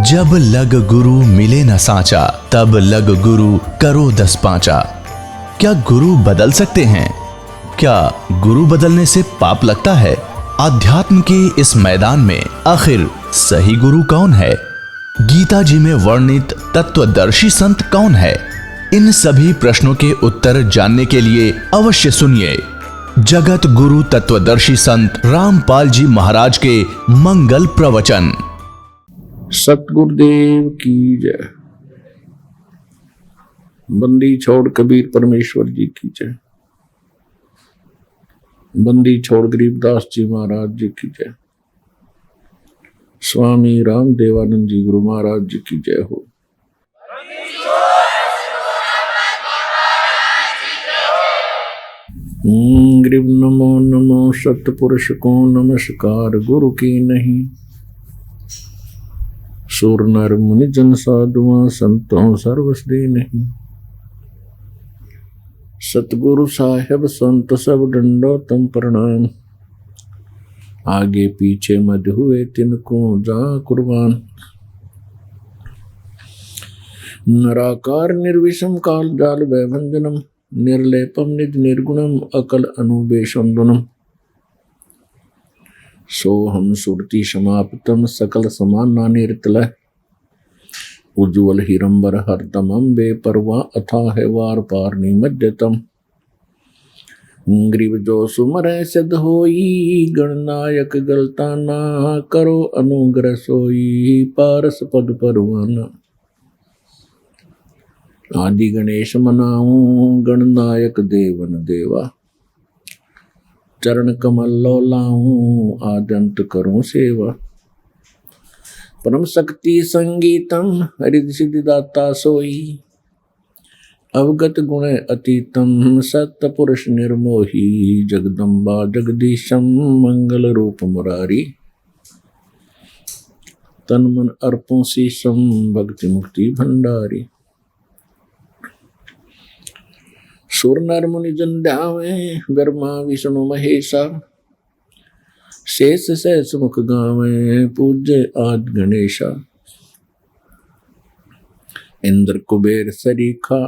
जब लग गुरु मिले न साचा, तब लग गुरु करो 10 पांचा। क्या गुरु बदल सकते हैं? क्या गुरु बदलने से पाप लगता है? अध्यात्म के इस मैदान में आखिर सही गुरु कौन है? गीता जी में वर्णित तत्वदर्शी संत कौन है? इन सभी प्रश्नों के उत्तर जानने के लिए अवश्य सुनिए जगत गुरु तत्वदर्शी संत रामपाल जी महाराज के मंगल प्रवचन। सतगुरुदेव की जय। बंदी छोड़ कबीर परमेश्वर जी की जय। बंदी छोड़ गरीबदास जी महाराज जी की जय। स्वामी राम देवानंद जी गुरु महाराज जी की जय हो। गरीब नमो नमो सतपुरुष को नमस्कार गुरु की नहीं। सुर नर मुनि जन साधुआ संतों सर्वस्वी नहीं। सतगुरु साहेब संत सब दंडोतम प्रणाम। आगे पीछे मध हुए तिनको जा कुर्बान। नराकार निर्विषम काल जाल भयभंजनम। निर्लेपम निज निर्गुणम अकल अनुबेशंदनम। सोहम सुरति समाप्तम सकल समाना निर्तल। उज्ज्वल हिरंबर हरतमं बेपरवा अथा है वार पार निमज्जतम। ग्रीव जो सुमरै सिद्ध होई गणनायक गलताना। करो अनुग्रह सोई पारस पद परवाना। आदि गणेश मनाऊं गणनायक देवन देवा। चरण कमल लो लाऊं आद्यंत करूं सेवा। परम शक्ति संगीतम हरिद सिद्धि दाता सोई। अवगत गुण अतीतम सत्य पुरुष निर्मोही। जगदम्बा जगदीशम मंगल रूप मुरारी। तन मन अर्पों शीशम भक्ति मुक्ति भंडारी। सुर नर मुनि जन ध्यावे ब्रह्मा विष्णु महेशा। शेष सहस मुख गावे पूज्य आदि गणेशा। इंद्र कुबेर सरीखा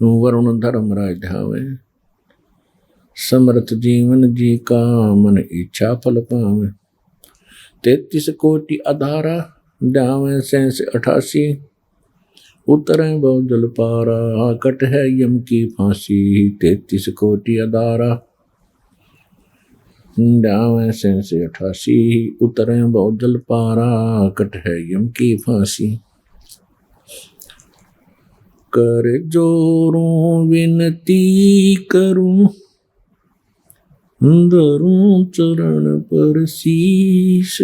वरुण धर्मराज ध्यावे। समर्थ जीवन जी का मन इच्छा फल पावे। 33 कोटि अधारा ध्यावे 88। उतरे बहु जल पारा कट है यम की फांसी। 33 कोटि अधारा ध्यावे 88। उतरे बहु जल पारा कट है यम की फांसी। कर जोरों विनती करूं धरूं चरण पर शीश।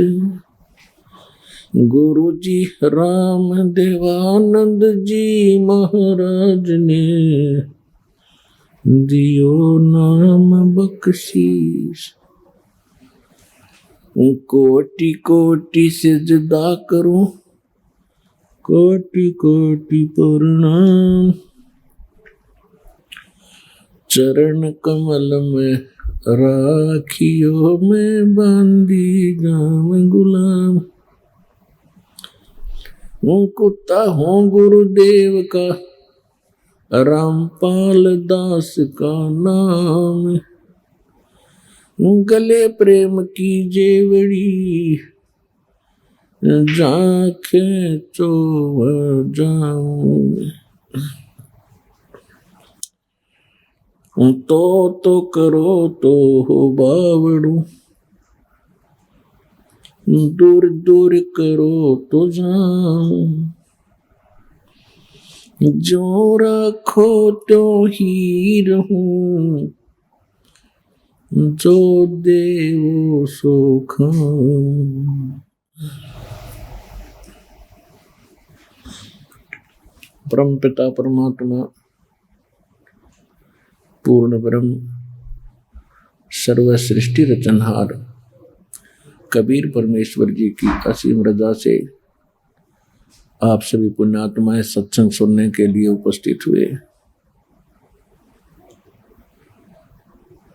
गुरु जी राम देवानंद जी महाराज ने दियो नाम बख्शीश। कोटि कोटि सिजदा करूं कोटि कोटि प्रणाम। चरण कमल में राखियो मैं बांधी जाम गुलाम। कुत्ता हूँ गुरुदेव का रामपाल दास का नाम। गले प्रेम की जेवड़ी जाके चो जाऊं। तो करो तो हो बावड़ू। दूर दूर करो तो जाऊं। जो रखो तो ही रहूं। जो देवो सो खाऊं। परम पिता परमात्मा पूर्ण ब्रह्म सर्व सृष्टि रचनहार कबीर परमेश्वर जी की असीम रजा से आप सभी पुण्यात्माएं सत्संग सुनने के लिए उपस्थित हुए।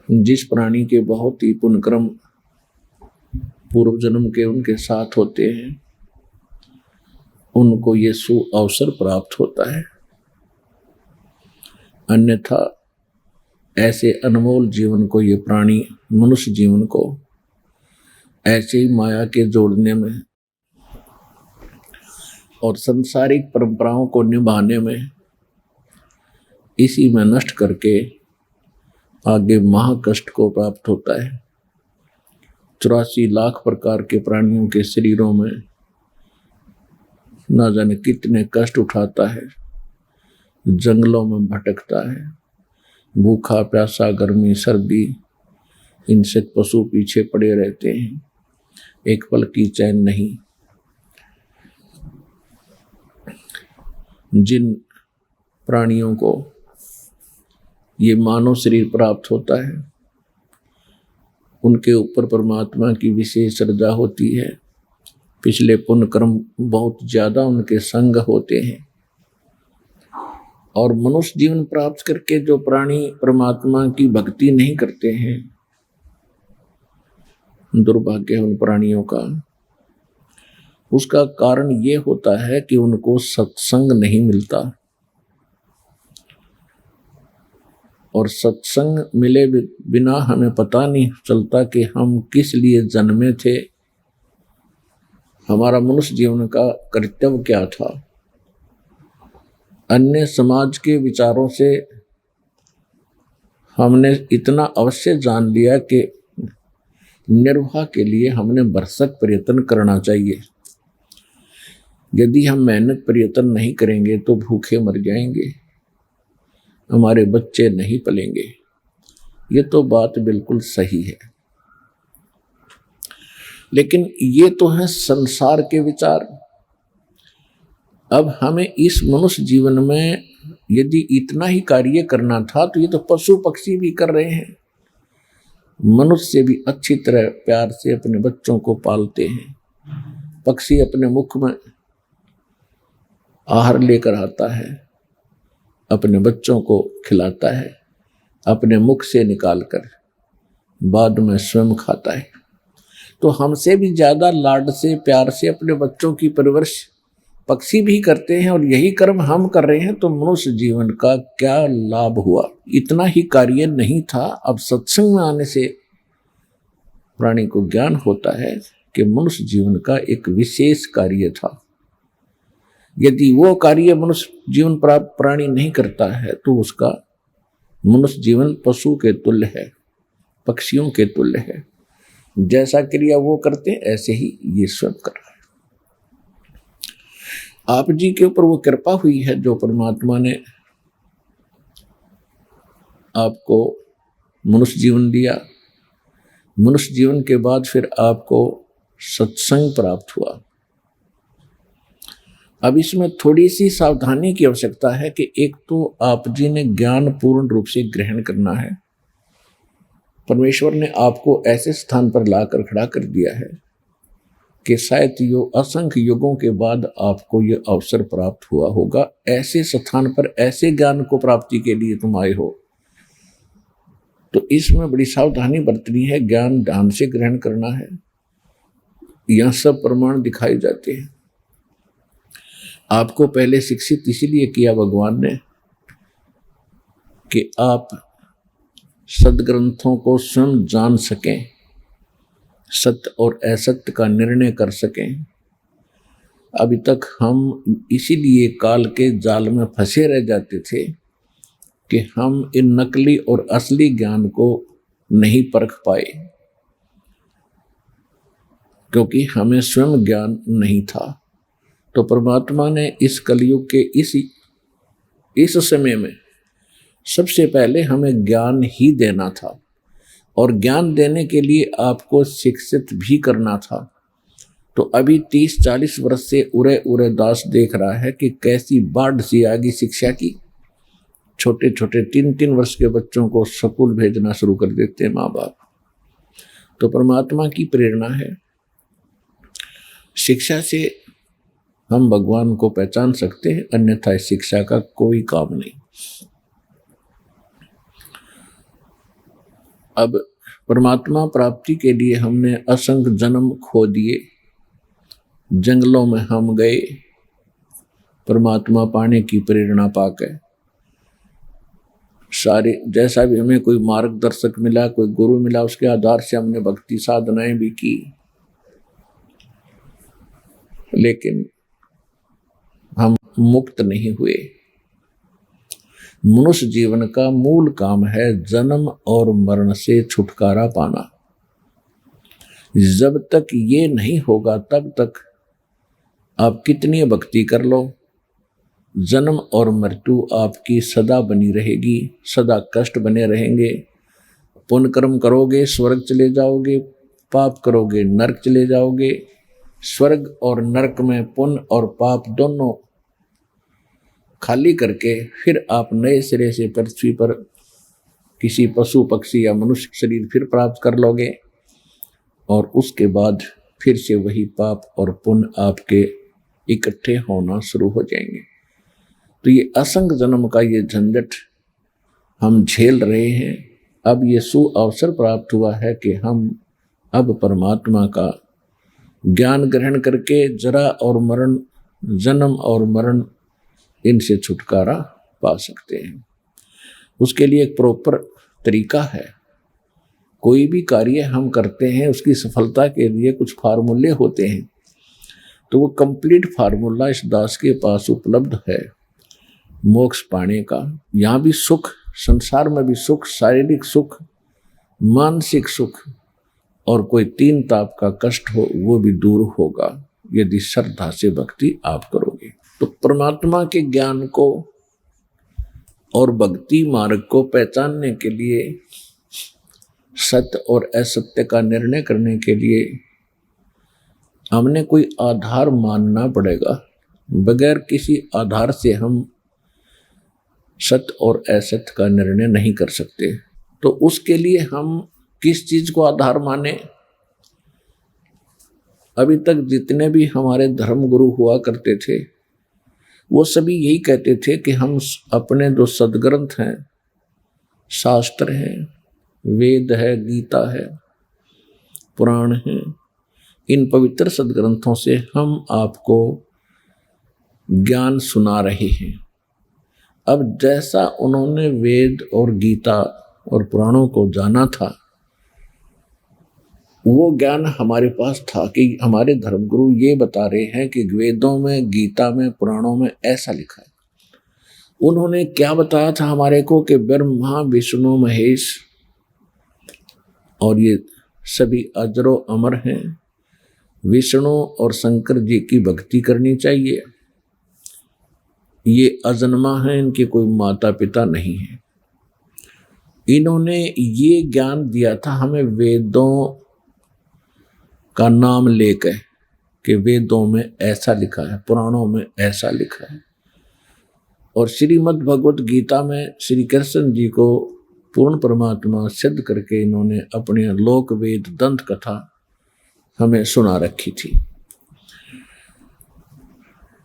जिस प्राणी के बहुत ही पुण्यक्रम पूर्व जन्म के उनके साथ होते हैं, उनको ये अवसर प्राप्त होता है। अन्यथा ऐसे अनमोल जीवन को ये प्राणी, मनुष्य जीवन को ऐसे ही माया के जोड़ने में और सांसारिक परंपराओं को निभाने में, इसी में नष्ट करके आगे महाकष्ट को प्राप्त होता है। 84 लाख प्रकार के प्राणियों के शरीरों में न जाने कितने कष्ट उठाता है, जंगलों में भटकता है, भूखा प्यासा, गर्मी सर्दी, इनसे पशु पीछे पड़े रहते हैं, एक पल की चैन नहीं। जिन प्राणियों को ये मानव शरीर प्राप्त होता है, उनके ऊपर परमात्मा की विशेष श्रद्धा होती है। पिछले पुण्य कर्म बहुत ज्यादा उनके संग होते हैं। और मनुष्य जीवन प्राप्त करके जो प्राणी परमात्मा की भक्ति नहीं करते हैं, दुर्भाग्य है उन प्राणियों का। उसका कारण ये होता है कि उनको सत्संग नहीं मिलता, और सत्संग मिले बिना हमें पता नहीं चलता कि हम किस लिए जन्मे थे, हमारा मनुष्य जीवन का कर्तव्य क्या था। अन्य समाज के विचारों से हमने इतना अवश्य जान लिया कि निर्वाह के लिए हमने भरसक प्रयत्न करना चाहिए। यदि हम मेहनत प्रयत्न नहीं करेंगे तो भूखे मर जाएंगे, हमारे बच्चे नहीं पलेंगे। ये तो बात बिल्कुल सही है, लेकिन ये तो है संसार के विचार। अब हमें इस मनुष्य जीवन में यदि इतना ही कार्य करना था तो ये तो पशु पक्षी भी कर रहे हैं। मनुष्य से भी अच्छी तरह प्यार से अपने बच्चों को पालते हैं। पक्षी अपने मुख में आहार लेकर आता है, अपने बच्चों को खिलाता है, अपने मुख से निकालकर बाद में स्वयं खाता है। तो हमसे भी ज्यादा लाड से प्यार से अपने बच्चों की परवरिश पक्षी भी करते हैं, और यही कर्म हम कर रहे हैं। तो मनुष्य जीवन का क्या लाभ हुआ? इतना ही कार्य नहीं था। अब सत्संग में आने से प्राणी को ज्ञान होता है कि मनुष्य जीवन का एक विशेष कार्य था। यदि वो कार्य मनुष्य जीवन प्राप्त प्राणी नहीं करता है तो उसका मनुष्य जीवन पशु के तुल्य है, पक्षियों के तुल्य है। जैसा क्रिया वो करते हैं ऐसे ही ये स्वयं कर रहा है। आप जी के ऊपर वो कृपा हुई है जो परमात्मा ने आपको मनुष्य जीवन दिया। मनुष्य जीवन के बाद फिर आपको सत्संग प्राप्त हुआ। अब इसमें थोड़ी सी सावधानी की आवश्यकता है कि एक तो आप जी ने ज्ञान पूर्ण रूप से ग्रहण करना है। परमेश्वर ने आपको ऐसे स्थान पर लाकर खड़ा कर दिया है कि शायद असंख्य युगों के बाद आपको ये अवसर प्राप्त हुआ होगा। ऐसे स्थान पर ऐसे ज्ञान को प्राप्ति के लिए तुम आए हो, तो इसमें बड़ी सावधानी बरतनी है। ज्ञान ध्यान से ग्रहण करना है। यह सब प्रमाण दिखाए जाते हैं। आपको पहले शिक्षित इसीलिए किया भगवान ने कि आप सदग्रंथों को स्वयं जान सकें, सत्य और असत्य का निर्णय कर सकें। अभी तक हम इसीलिए काल के जाल में फंसे रह जाते थे कि हम इन नकली और असली ज्ञान को नहीं परख पाए, क्योंकि हमें स्वयं ज्ञान नहीं था। तो परमात्मा ने इस कलयुग के इस समय में सबसे पहले हमें ज्ञान ही देना था, और ज्ञान देने के लिए आपको शिक्षित भी करना था। तो अभी 30-40 वर्ष से उरे दास देख रहा है कि कैसी बाढ़ सी आ गई शिक्षा की। छोटे छोटे 3-3 वर्ष के बच्चों को स्कूल भेजना शुरू कर देते हैं माँ बाप। तो परमात्मा की प्रेरणा है। शिक्षा से हम भगवान को पहचान सकते हैं, अन्यथा इस शिक्षा का कोई काम नहीं। अब परमात्मा प्राप्ति के लिए हमने असंख्य जन्म खो दिए, जंगलों में हम गए, परमात्मा पाने की प्रेरणा पाकर सारे, जैसा भी हमें कोई मार्गदर्शक मिला, कोई गुरु मिला, उसके आधार से हमने भक्ति साधनाएं भी की, लेकिन हम मुक्त नहीं हुए। मनुष्य जीवन का मूल काम है जन्म और मरण से छुटकारा पाना। जब तक ये नहीं होगा तब तक आप कितनी भक्ति कर लो, जन्म और मृत्यु आपकी सदा बनी रहेगी, सदा कष्ट बने रहेंगे। पुण्य कर्म करोगे स्वर्ग चले जाओगे, पाप करोगे नरक चले जाओगे। स्वर्ग और नरक में पुण्य और पाप दोनों खाली करके फिर आप नए सिरे से पृथ्वी पर किसी पशु पक्षी या मनुष्य शरीर फिर प्राप्त कर लोगे, और उसके बाद फिर से वही पाप और पुण्य आपके इकट्ठे होना शुरू हो जाएंगे। तो ये असंख्य जन्म का ये झंझट हम झेल रहे हैं। अब ये सुअवसर प्राप्त हुआ है कि हम अब परमात्मा का ज्ञान ग्रहण करके जरा और मरण, जन्म और मरण, इनसे छुटकारा पा सकते हैं। उसके लिए एक प्रॉपर तरीका है। कोई भी कार्य हम करते हैं उसकी सफलता के लिए कुछ फार्मूले होते हैं, तो वो कंप्लीट फार्मूला इस दास के पास उपलब्ध है मोक्ष पाने का। यहाँ भी सुख, संसार में भी सुख, शारीरिक सुख, मानसिक सुख और कोई तीन ताप का कष्ट हो वो भी दूर होगा यदि श्रद्धा से भक्ति आप करोगे। तो परमात्मा के ज्ञान को और भक्ति मार्ग को पहचानने के लिए, सत्य और असत्य का निर्णय करने के लिए हमने कोई आधार मानना पड़ेगा। बगैर किसी आधार से हम सत्य और असत्य का निर्णय नहीं कर सकते। तो उसके लिए हम किस चीज को आधार माने? अभी तक जितने भी हमारे धर्म गुरु हुआ करते थे वो सभी यही कहते थे कि हम अपने जो सदग्रंथ हैं, शास्त्र हैं, वेद है, गीता है, पुराण है, इन पवित्र सदग्रंथों से हम आपको ज्ञान सुना रहे हैं। अब जैसा उन्होंने वेद और गीता और पुराणों को जाना था वो ज्ञान हमारे पास था कि हमारे धर्मगुरु ये बता रहे हैं कि वेदों में, गीता में, पुराणों में ऐसा लिखा है। उन्होंने क्या बताया था हमारे को कि ब्रह्मा विष्णु महेश और ये सभी अजरो अमर हैं, विष्णु और शंकर जी की भक्ति करनी चाहिए, ये अजन्मा हैं, इनके कोई माता पिता नहीं है। इन्होंने ये ज्ञान दिया था हमें वेदों का नाम लेकर कि वेदों में ऐसा लिखा है, पुराणों में ऐसा लिखा है। और श्रीमद् भगवत गीता में श्री कृष्ण जी को पूर्ण परमात्मा सिद्ध करके इन्होंने अपने लोक वेद दंत कथा हमें सुना रखी थी।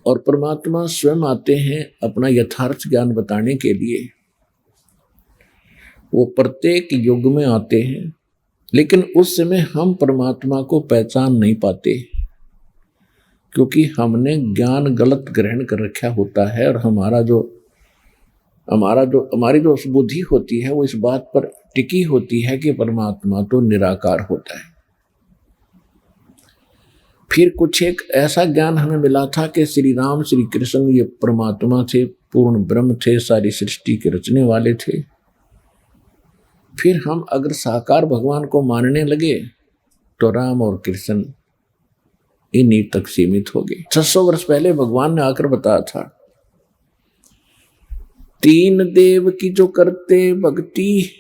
और परमात्मा स्वयं आते हैं अपना यथार्थ ज्ञान बताने के लिए। वो प्रत्येक युग में आते हैं, लेकिन उस समय हम परमात्मा को पहचान नहीं पाते क्योंकि हमने ज्ञान गलत ग्रहण कर रखा होता है। और हमारी जो बुद्धि होती है वो इस बात पर टिकी होती है कि परमात्मा तो निराकार होता है। फिर कुछ एक ऐसा ज्ञान हमें मिला था कि श्री राम श्री कृष्ण ये परमात्मा थे, पूर्ण ब्रह्म थे, सारी सृष्टि के रचने वाले थे। फिर हम अगर साकार भगवान को मानने लगे तो राम और कृष्ण इन्हीं तक सीमित हो गए। 600 वर्ष पहले भगवान ने आकर बताया था, तीन देव की जो करते भक्ति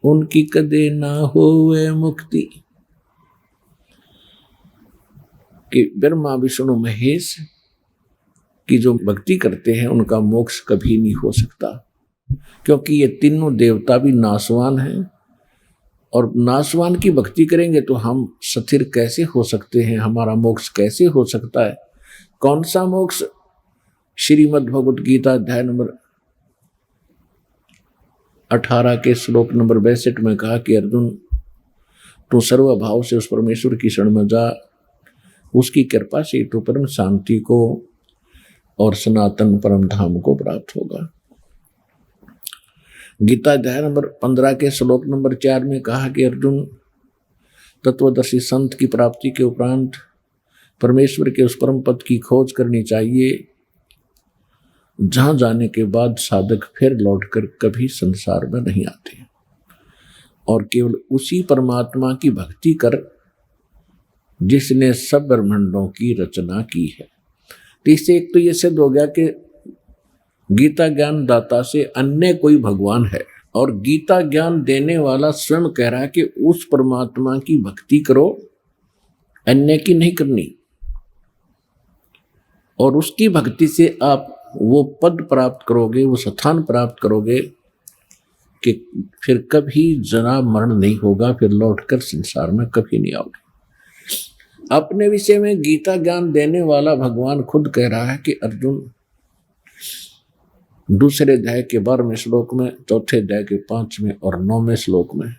उनकी कदे ना होवे मुक्ति। कि ब्रह्मा विष्णु महेश की जो भक्ति करते हैं उनका मोक्ष कभी नहीं हो सकता, क्योंकि ये तीनों देवता भी नाशवान हैं। और नाशवान की भक्ति करेंगे तो हम स्थिर कैसे हो सकते हैं, हमारा मोक्ष कैसे हो सकता है? कौन सा मोक्ष? श्रीमद् भगवत गीता अध्याय नंबर 18 के श्लोक नंबर 62 में कहा कि अर्जुन तू सर्वभाव से उस परमेश्वर की शरण में जा, उसकी कृपा से तू परम शांति को और सनातन परम धाम को प्राप्त होगा। गीता अध्याय नंबर 15 के श्लोक नंबर 4 में कहा कि अर्जुन, तत्वदर्शी संत की प्राप्ति के उपरांत परमेश्वर के उस परम पद की खोज करनी चाहिए, जहां जाने के बाद साधक फिर लौटकर कभी संसार में नहीं आते और केवल उसी परमात्मा की भक्ति कर जिसने सब ब्रह्मांडों की रचना की है। तो इससे एक तो ये सिद्ध हो गया कि गीता ज्ञान दाता से अन्य कोई भगवान है, और गीता ज्ञान देने वाला स्वयं कह रहा है कि उस परमात्मा की भक्ति करो, अन्य की नहीं करनी, और उसकी भक्ति से आप वो पद प्राप्त करोगे, वो स्थान प्राप्त करोगे कि फिर कभी जरा मरण नहीं होगा, फिर लौटकर संसार में कभी नहीं आओगे। अपने विषय में गीता ज्ञान देने वाला भगवान खुद कह रहा है कि अर्जुन, दूसरे अध्याय के 12वें श्लोक में, चौथे अध्याय के 5वें और 9वें श्लोक में,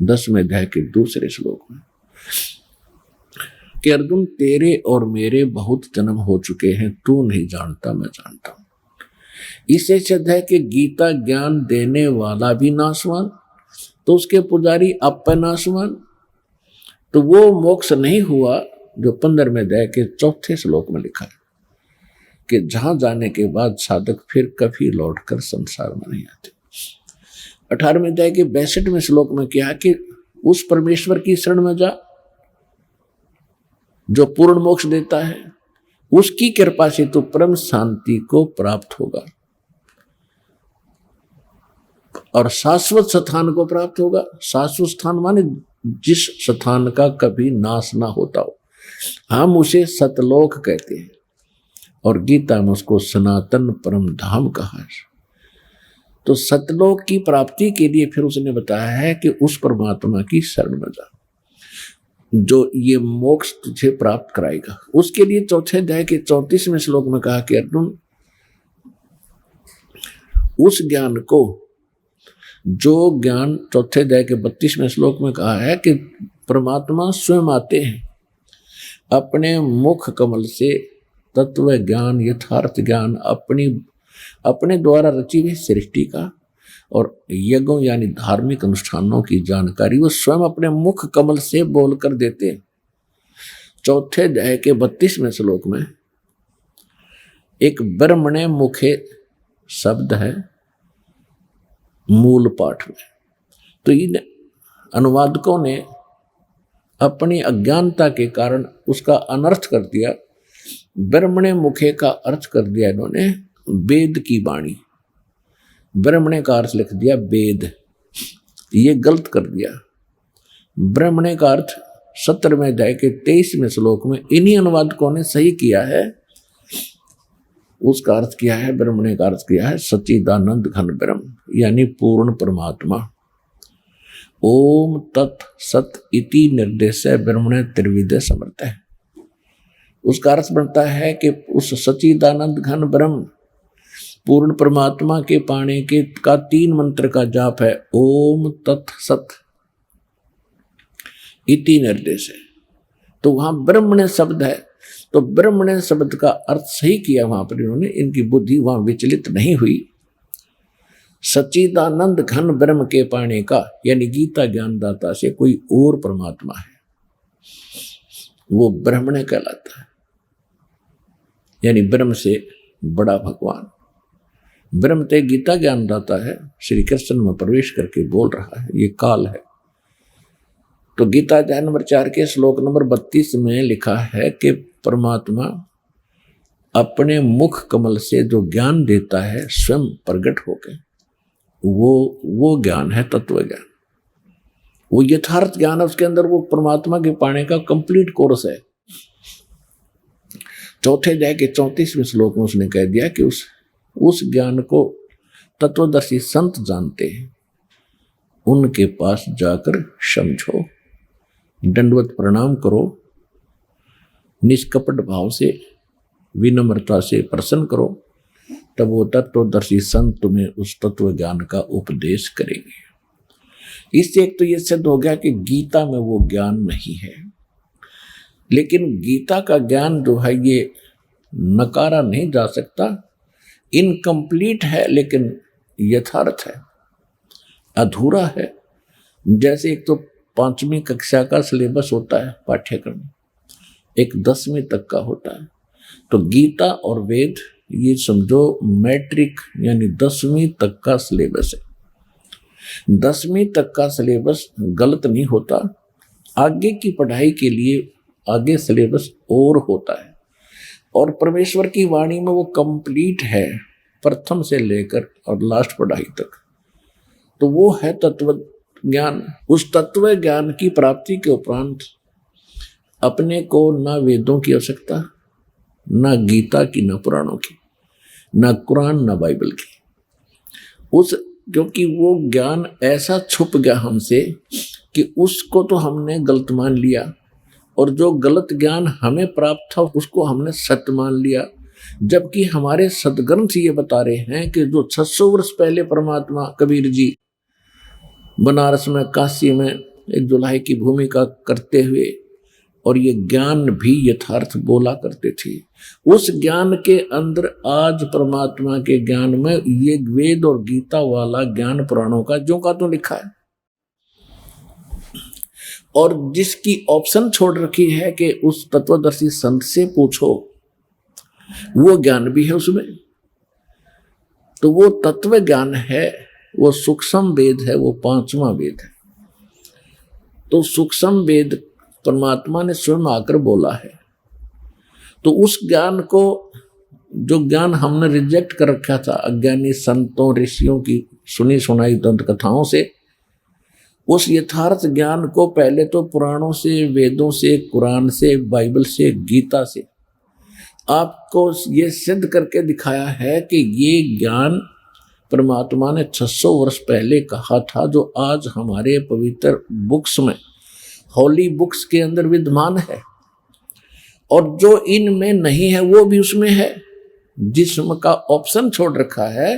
10वें अध्याय के दूसरे श्लोक में, कि अर्जुन तेरे और मेरे बहुत जन्म हो चुके हैं, तू नहीं जानता मैं जानता हूं। इससे सिद्ध है कि गीता ज्ञान देने वाला भी नाशवान, तो उसके पुजारी आप नाशवान, तो वो मोक्ष नहीं हुआ जो 15वें अध्याय के 4थे श्लोक में लिखा है कि जहां जाने के बाद साधक फिर कभी लौटकर संसार में नहीं आते। 18वें अध्याय के 62वें श्लोक में क्या कि उस परमेश्वर की शरण में जा जो पूर्ण मोक्ष देता है, उसकी कृपा से तो परम शांति को प्राप्त होगा और शाश्वत स्थान को प्राप्त होगा। शाश्वत स्थान माने जिस स्थान का कभी नाश ना होता हो, हम उसे सतलोक कहते हैं और गीता में उसको सनातन परम धाम कहा है। तो सतलोक की प्राप्ति के लिए फिर उसने बताया है कि उस परमात्मा की शरण में जा जो ये मोक्ष तुझे प्राप्त कराएगा। उसके लिए चौथे अध्याय के 34वें श्लोक में कहा कि अर्जुन, उस ज्ञान को, जो ज्ञान चौथे अध्याय के 32वें श्लोक में कहा है कि परमात्मा स्वयं आते हैं अपने मुख कमल से तत्व ज्ञान, यथार्थ ज्ञान, अपने द्वारा रची हुई सृष्टि का और यज्ञों यानी धार्मिक अनुष्ठानों की जानकारी वो स्वयं अपने मुख कमल से बोलकर देते हैं। चौथे अध्याय के 32वें श्लोक में एक ब्रह्मणे मुखे शब्द है मूल पाठ में। तो इन अनुवादकों ने अपनी अज्ञानता के कारण उसका अनर्थ कर दिया। ब्रह्मणे मुखे का अर्थ कर दिया इन्होंने वेद की वाणी, ब्रह्मणे का अर्थ लिख दिया वेद, ये गलत कर दिया। ब्रह्मणे का अर्थ 17वें अध्याय के 23वें श्लोक में इन्हीं अनुवादकों ने सही किया है, उसका अर्थ किया है, ब्रह्मणे का अर्थ किया है सच्चिदानंद घन ब्रह्म यानी पूर्ण परमात्मा। ओम तत् सत इति निर्देश ब्रह्मणे त्रिविधे समर्थ है। उसका अर्थ बनता है कि उस सच्चिदानंद घन ब्रह्म पूर्ण परमात्मा के पाने के का 3 मंत्र का जाप है ओम तत् सत इति निर्देश है। तो वहां ब्रह्मणे शब्द है, तो ब्रह्मणे शब्द का अर्थ सही किया वहां पर इन्होंने, इनकी बुद्धि वहां विचलित नहीं हुई। सच्चिदानंद घन ब्रह्म के पाने का यानी गीता ज्ञानदाता से कोई और परमात्मा है, वो ब्रह्मणे कहलाता है, यानी ब्रह्म से बड़ा भगवान। ब्रह्म ते गीता ज्ञानदाता है, श्री कृष्ण में प्रवेश करके बोल रहा है, ये काल है। तो गीता अध्याय नंबर 4 के श्लोक नंबर 32 में लिखा है कि परमात्मा अपने मुख कमल से जो ज्ञान देता है स्वयं प्रकट होकर, वो ज्ञान है तत्व ज्ञान, वो यथार्थ ज्ञान है। उसके अंदर वो परमात्मा के पाने का कंप्लीट कोर्स है। चौथे अध्याय के 34वें श्लोक में उसने कह दिया कि उस ज्ञान को तत्वदर्शी संत जानते हैं, उनके पास जाकर समझो, दंडवत प्रणाम करो, निष्कपट भाव से विनम्रता से प्रसन्न करो, तब वो तत्वदर्शी संत तुम्हें उस तत्व ज्ञान का उपदेश करेंगे। इससे एक तो ये सिद्ध हो गया कि गीता में वो ज्ञान नहीं है, लेकिन गीता का ज्ञान जो है ये नकारा नहीं जा सकता, इनकम्प्लीट है लेकिन यथार्थ है, अधूरा है। जैसे एक तो 5वीं कक्षा का सिलेबस होता है पाठ्यक्रम, एक 10वीं तक का होता है। तो गीता और वेद ये समझो मैट्रिक यानी 10वीं तक का सिलेबस है। 10वीं तक का सिलेबस गलत नहीं होता, आगे की पढ़ाई के लिए आगे सिलेबस और होता है। और परमेश्वर की वाणी में वो कंप्लीट है प्रथम से लेकर और लास्ट पढ़ाई तक। तो वो है तत्व ज्ञान। उस तत्व ज्ञान की प्राप्ति के उपरांत अपने को ना वेदों की आवश्यकता, ना गीता की, ना पुराणों की, ना कुरान, ना बाइबल की। क्योंकि वो ज्ञान ऐसा छुप गया हमसे कि उसको तो हमने गलत मान लिया, और जो गलत ज्ञान हमें प्राप्त था उसको हमने सत्य मान लिया। जबकि हमारे सदग्रंथ ये बता रहे हैं कि जो 600 वर्ष पहले परमात्मा कबीर जी बनारस में, काशी में एक जुलाहे की भूमिका करते हुए और ये ज्ञान भी यथार्थ बोला करते थे, उस ज्ञान के अंदर आज परमात्मा के ज्ञान में ये वेद और गीता वाला ज्ञान पुराणों का जो का तो लिखा है। और जिसकी ऑप्शन छोड़ रखी है कि उस तत्वदर्शी संत से पूछो, वो ज्ञान भी है उसमें। तो वो तत्व ज्ञान है, वो सूक्ष्म वेद है, वो 5वां वेद है। तो सूक्ष्म वेद परमात्मा ने स्वयं आकर बोला है। तो उस ज्ञान को, जो ज्ञान हमने रिजेक्ट कर रखा था अज्ञानी संतों ऋषियों की सुनी सुनाई दंत कथाओं से, उस यथार्थ ज्ञान को पहले तो पुराणों से, वेदों से, कुरान से, बाइबल से, गीता से आपको ये सिद्ध करके दिखाया है कि ये ज्ञान परमात्मा ने 600 वर्ष पहले कहा था, जो आज हमारे पवित्र बुक्स में, होली बुक्स के अंदर विद्यमान है। और जो इनमें नहीं है वो भी उसमें है, जिसम का ऑप्शन छोड़ रखा है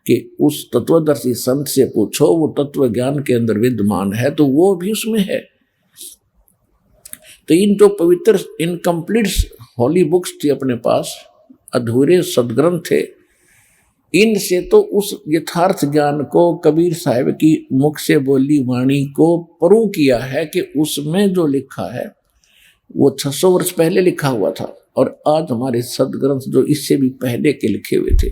कि उस तत्वदर्शी संत से पूछो, वो तत्व ज्ञान के अंदर विद्यमान है, तो वो भी उसमें है। तो इन जो पवित्र इनकम्प्लीट होली बुक्स थी अपने पास, अधूरे सदग्रंथ थे, इनसे तो उस यथार्थ ज्ञान को कबीर साहिब की मुख से बोली वाणी को प्रूव किया है कि उसमें जो लिखा है वो 600 वर्ष पहले लिखा हुआ था, और आज हमारे सदग्रंथ जो इससे भी पहले के लिखे हुए थे,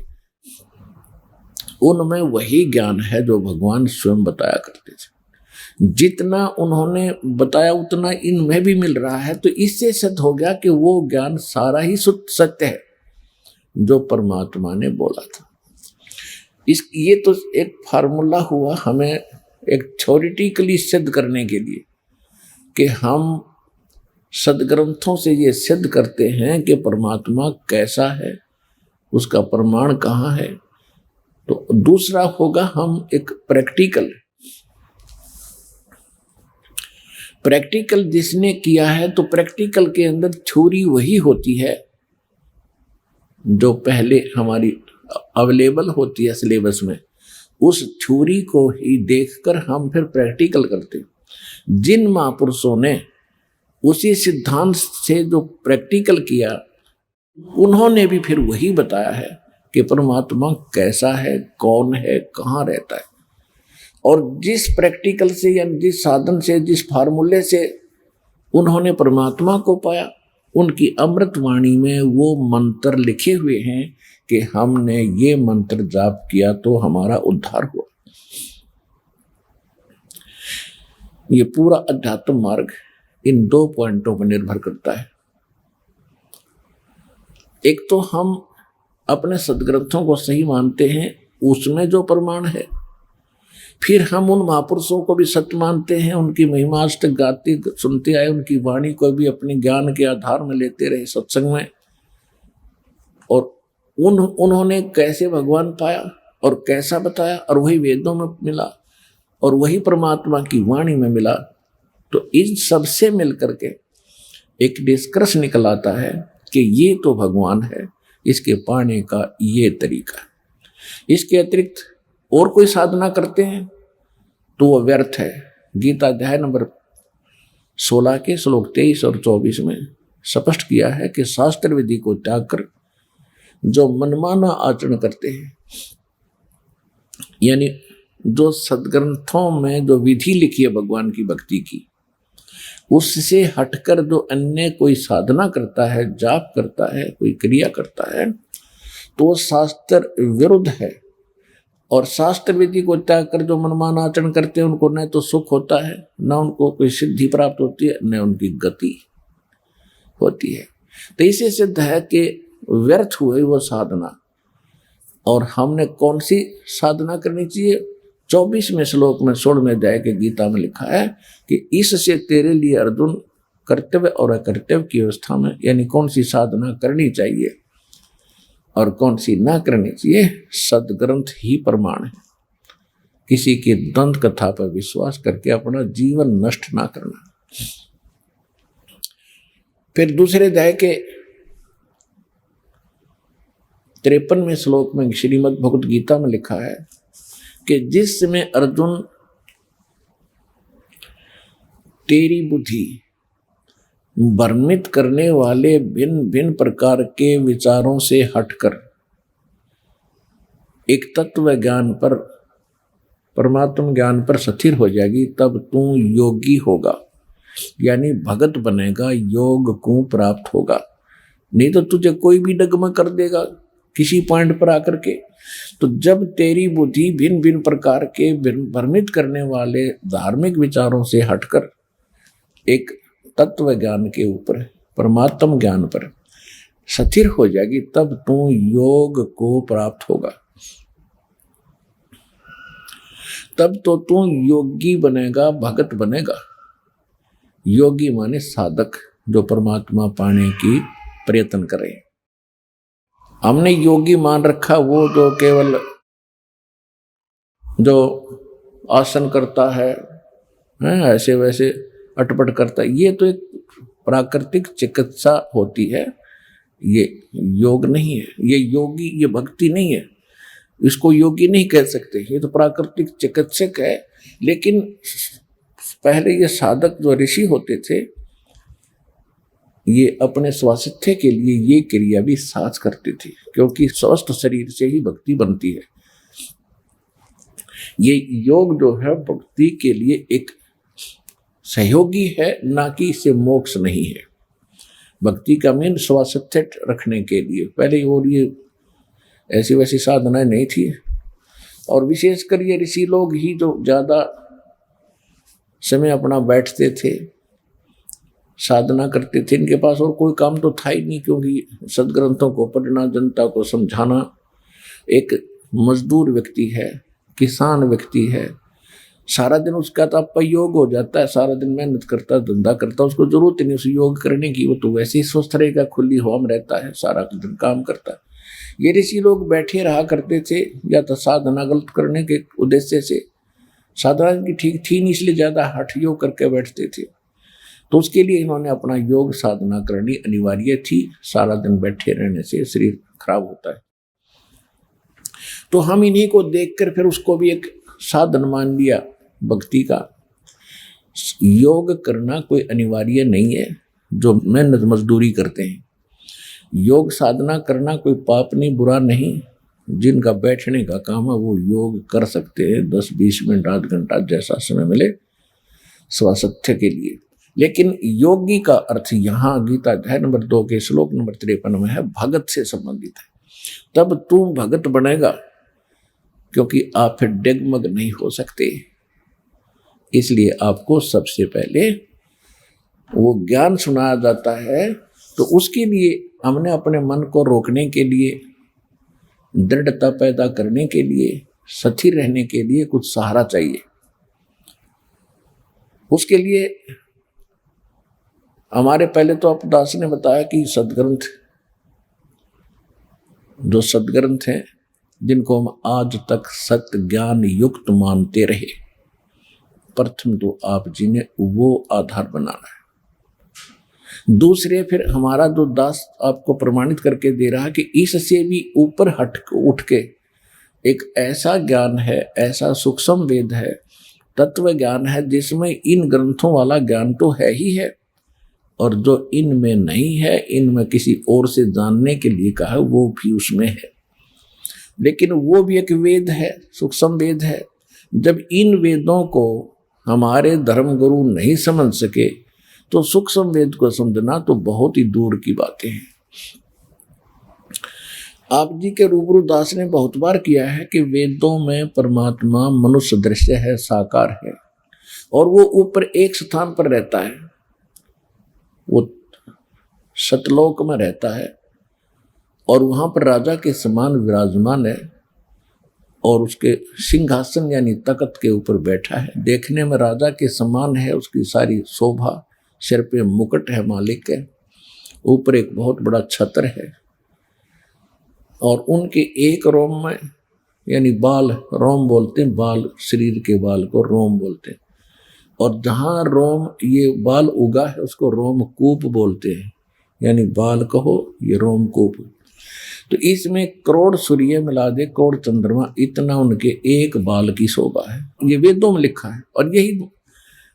उनमें वही ज्ञान है जो भगवान स्वयं बताया करते थे। जितना उन्होंने बताया उतना इनमें भी मिल रहा है। तो इससे सिद्ध हो गया कि वो ज्ञान सारा ही सत्य है जो परमात्मा ने बोला था। ये तो एक फार्मूला हुआ हमें एक थ्योरेटिकली सिद्ध करने के लिए कि हम सदग्रंथों से ये सिद्ध करते हैं कि परमात्मा कैसा है, उसका प्रमाण कहाँ है। तो दूसरा होगा हम एक प्रैक्टिकल जिसने किया है, तो प्रैक्टिकल के अंदर थ्योरी वही होती है जो पहले हमारी अवेलेबल होती है सिलेबस में। उस थ्योरी को ही देखकर हम फिर प्रैक्टिकल करते हैं। जिन महापुरुषों ने उसी सिद्धांत से जो प्रैक्टिकल किया, उन्होंने भी फिर वही बताया है कि परमात्मा कैसा है, कौन है, कहाँ रहता है। और जिस प्रैक्टिकल से या जिस साधन से, जिस फार्मूले से उन्होंने परमात्मा को पाया, उनकी अमृत वाणी में वो मंत्र लिखे हुए हैं कि हमने ये मंत्र जाप किया तो हमारा उद्धार हुआ। ये पूरा अध्यात्म मार्ग इन 2 पॉइंटों पर निर्भर करता है। एक तो हम अपने सदग्रंथों को सही मानते हैं, उसमें जो प्रमाण है, फिर हम उन महापुरुषों को भी सत्य मानते हैं, उनकी महिमाष्टक गाते सुनते आए, उनकी वाणी को भी अपने ज्ञान के आधार में लेते रहे सत्संग में। और उन्होंने कैसे भगवान पाया और कैसा बताया, और वही वेदों में मिला और वही परमात्मा की वाणी में मिला। तो इन सबसे मिलकर के एक निष्कर्ष निकल आता है कि ये तो भगवान है, इसके पाने का ये तरीका। इसके अतिरिक्त और कोई साधना करते हैं तो वो व्यर्थ है। गीता अध्याय नंबर 16 के श्लोक 23 और 24 में स्पष्ट किया है कि शास्त्र विधि को त्याग कर जो मनमाना आचरण करते हैं, यानी जो सदग्रंथों में जो विधि लिखी है भगवान की भक्ति की, उससे हटकर जो अन्य कोई साधना करता है, जाप करता है, कोई क्रिया करता है, तो वो शास्त्र विरुद्ध है। और शास्त्र विधि को त्याग कर जो मनमान आचरण करते हैं उनको न तो सुख होता है, न उनको कोई सिद्धि प्राप्त होती है, न उनकी गति होती है। तो इसे सिद्ध है कि व्यर्थ हुए वो साधना। और हमने कौन सी साधना करनी चाहिए? 24वें श्लोक में 16वें अध्याय के गीता में लिखा है कि इससे तेरे लिए अर्जुन कर्तव्य और अकर्तव्य की अवस्था में, यानी कौन सी साधना करनी चाहिए और कौन सी ना करनी चाहिए, सदग्रंथ ही प्रमाण है। किसी की दंत कथा पर विश्वास करके अपना जीवन नष्ट ना करना। फिर दूसरे अध्याय के 53वें श्लोक में श्रीमद् भगवद गीता में लिखा है कि जिस समय अर्जुन तेरी बुद्धि भ्रमित करने वाले भिन्न भिन्न प्रकार के विचारों से हटकर एक तत्व ज्ञान पर, परमात्म ज्ञान पर स्थिर हो जाएगी, तब तू योगी होगा, यानी भगत बनेगा, योग को प्राप्त होगा। नहीं तो तुझे कोई भी डगमग कर देगा किसी पॉइंट पर आकर के। तो जब तेरी बुद्धि भिन्न भिन्न प्रकार के भ्रमित करने वाले धार्मिक विचारों से हटकर एक तत्व ज्ञान के ऊपर, परमात्म ज्ञान पर स्थिर हो जाएगी, तब तू योग को प्राप्त होगा। तब तो तू योगी बनेगा, भगत बनेगा। योगी माने साधक, जो परमात्मा पाने की प्रयत्न करे। हमने योगी मान रखा वो जो केवल जो आसन करता है, ऐसे वैसे अटपट करता है। ये तो एक प्राकृतिक चिकित्सा होती है, ये योग नहीं है। ये योगी, ये भक्ति नहीं है, इसको योगी नहीं कह सकते। ये तो प्राकृतिक चिकित्सक है। लेकिन पहले ये साधक जो ऋषि होते थे, ये अपने स्वास्थ्य के लिए ये क्रिया भी साथ करते थे, क्योंकि स्वस्थ शरीर से ही भक्ति बनती है। ये योग जो है भक्ति के लिए एक सहयोगी है, ना कि इसे मोक्ष नहीं है। भक्ति का मेन स्वास्थ्य रखने के लिए पहले, और ये ऐसी वैसी साधनाएं नहीं थी। और विशेषकर ये ऋषि लोग ही जो ज्यादा समय अपना बैठते थे, साधना करते थे। इनके पास और कोई काम तो था ही नहीं, क्योंकि सदग्रंथों को पढ़ना, जनता को समझाना। एक मजदूर व्यक्ति है, किसान व्यक्ति है, सारा दिन उसका तो अपयोग हो जाता है, सारा दिन मेहनत करता, धंधा करता, उसको जरूरत नहीं उस योग करने की। वो तो वैसे ही स्वस्थ रहेगा, खुली हवा में रहता है, सारा दिन काम करता है। ये ऋषि लोग बैठे रहा करते थे, या तो साधना गलत करने के उद्देश्य से, साधना की ठीक थी नहीं इसलिए ज्यादा हठ योग करके बैठते थे। तो उसके लिए इन्होंने अपना योग साधना करनी अनिवार्य थी। सारा दिन बैठे रहने से शरीर खराब होता है। तो हम इन्हीं को देखकर फिर उसको भी एक साधन मान लिया भक्ति का। योग करना कोई अनिवार्य नहीं है, जो मेहनत मजदूरी करते हैं। योग साधना करना कोई पाप नहीं, बुरा नहीं। जिनका बैठने का काम है वो योग कर सकते हैं, 10-20 मिनट, आध घंटा, जैसा समय मिले स्वास्थ्य के लिए। लेकिन योगी का अर्थ यहाँ गीता अध्याय नंबर 2 के श्लोक नंबर 53 में है, भगत से संबंधित है। तब तू भगत बनेगा, क्योंकि आप फिर डगमग नहीं हो सकते। इसलिए आपको सबसे पहले वो ज्ञान सुनाया जाता है। तो उसके लिए हमने अपने मन को रोकने के लिए, दृढ़ता पैदा करने के लिए, स्थिर रहने के लिए कुछ सहारा चाहिए। उसके लिए हमारे पहले तो अपदास ने बताया कि सदग्रंथ, जो सदग्रंथ हैं, जिनको हम आज तक सत्य ज्ञान युक्त मानते रहे, प्रथम तो आप जी ने वो आधार बनाना है। दूसरे फिर हमारा जो दास आपको प्रमाणित करके दे रहा है कि इससे भी ऊपर हट उठ के एक ऐसा ज्ञान है, ऐसा सूक्ष्म वेद है, तत्व ज्ञान है, जिसमें इन ग्रंथों वाला ज्ञान तो है ही है, और जो इनमें नहीं है, इनमें किसी और से जानने के लिए कहा, वो भी उसमें है। लेकिन वो भी एक वेद है, सूक्ष्म वेद है। जब इन वेदों को हमारे धर्म गुरु नहीं समझ सके तो सूक्ष्म वेद को समझना तो बहुत ही दूर की बातें हैं। आप जी के रूबरू दास ने बहुत बार किया है कि वेदों में परमात्मा मनुष्य दृश्य है, साकार है, और वो ऊपर एक स्थान पर रहता है, वो सतलोक में रहता है और वहां पर राजा के समान विराजमान है और उसके सिंहासन यानी तख्त के ऊपर बैठा है। देखने में राजा के समान है, उसकी सारी शोभा, सिर पे मुकुट है मालिक के, ऊपर एक बहुत बड़ा छत्र है और उनके एक रोम में यानी बाल, रोम बोलते हैं, बाल शरीर के बाल को रोम बोलते हैं, और जहाँ रोम ये बाल उगा है उसको रोमकूप बोलते हैं, यानी बाल कहो ये रोमकूप। तो इसमें करोड़ सूर्य मिला दे, करोड़ चंद्रमा, इतना उनके एक बाल की शोभा है। ये वेदों में लिखा है और यही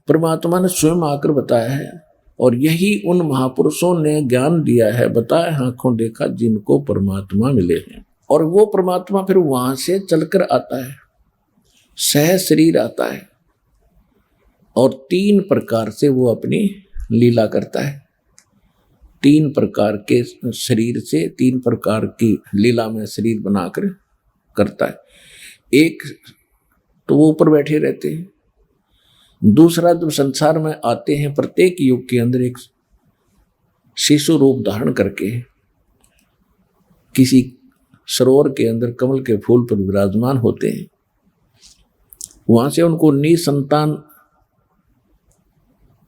परमात्मा ने स्वयं आकर बताया है और यही उन महापुरुषों ने ज्ञान दिया है, बताया, आंखों देखा जिनको परमात्मा मिले हैं। और वो परमात्मा फिर वहां से चलकर आता है, सह शरीर आता है और 3 प्रकार से वो अपनी लीला करता है। 3 प्रकार के शरीर से 3 प्रकार की लीला में शरीर बनाकर करता है। एक तो वो ऊपर बैठे रहते हैं, दूसरा जब संसार में आते हैं प्रत्येक युग के अंदर एक शिशु रूप धारण करके किसी सरोवर के अंदर कमल के फूल पर विराजमान होते हैं। वहां से उनको निसंतान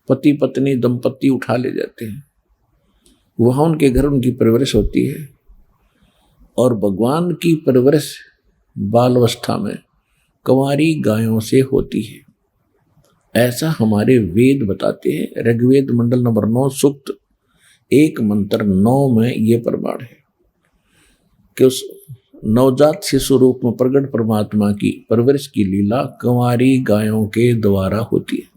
पति पत्नी दंपति उठा ले जाते हैं, वहां उनके घर उनकी परवरिश होती है और भगवान की परवरिश बालावस्था में कंवारी गायों से होती है, ऐसा हमारे वेद बताते हैं। ऋग्वेद मंडल नंबर 9 सूक्त 1 मंत्र 9 में ये प्रमाण है कि उस नवजात शिशु रूप में प्रकट परमात्मा की परवरिश की लीला कंवारी गायों के द्वारा होती है।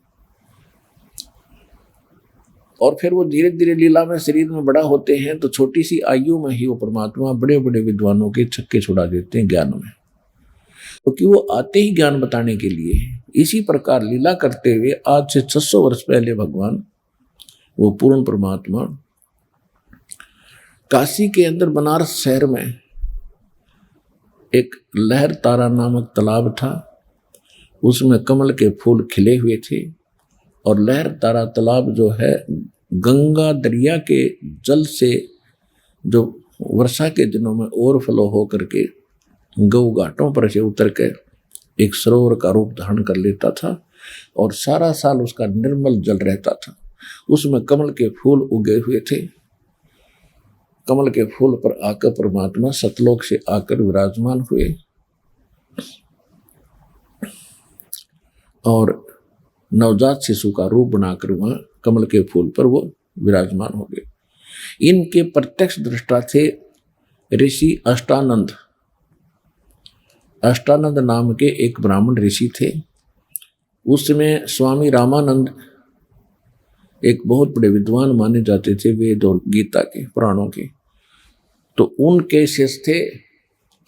और फिर वो धीरे धीरे लीला में शरीर में बड़ा होते हैं तो छोटी सी आयु में ही वो परमात्मा बड़े बड़े विद्वानों के छक्के छुड़ा देते हैं ज्ञान में, क्योंकि वो आते ही ज्ञान बताने के लिए। इसी प्रकार लीला करते हुए आज से 600 वर्ष पहले भगवान वो पूर्ण परमात्मा काशी के अंदर बनारस शहर में एक लहर तारा नामक तालाब था, उसमें कमल के फूल खिले हुए थे और लहर तारा तालाब जो है गंगा दरिया के जल से जो वर्षा के दिनों में ओवरफ्लो हो करके गौ घाटों पर से उतर के एक सरोवर का रूप धारण कर लेता था और सारा साल उसका निर्मल जल रहता था। उसमें कमल के फूल उगे हुए थे। कमल के फूल पर आकर परमात्मा सतलोक से आकर विराजमान हुए और नवजात शिशु का रूप बनाकर वहां कमल के फूल पर वो विराजमान हो गए। इनके प्रत्यक्ष दृष्टा थे ऋषि अष्टानंद। अष्टानंद नाम के एक ब्राह्मण ऋषि थे। उसमें स्वामी रामानंद एक बहुत बड़े विद्वान माने जाते थे वेद और गीता के पुराणों के, तो उनके शिष्य थे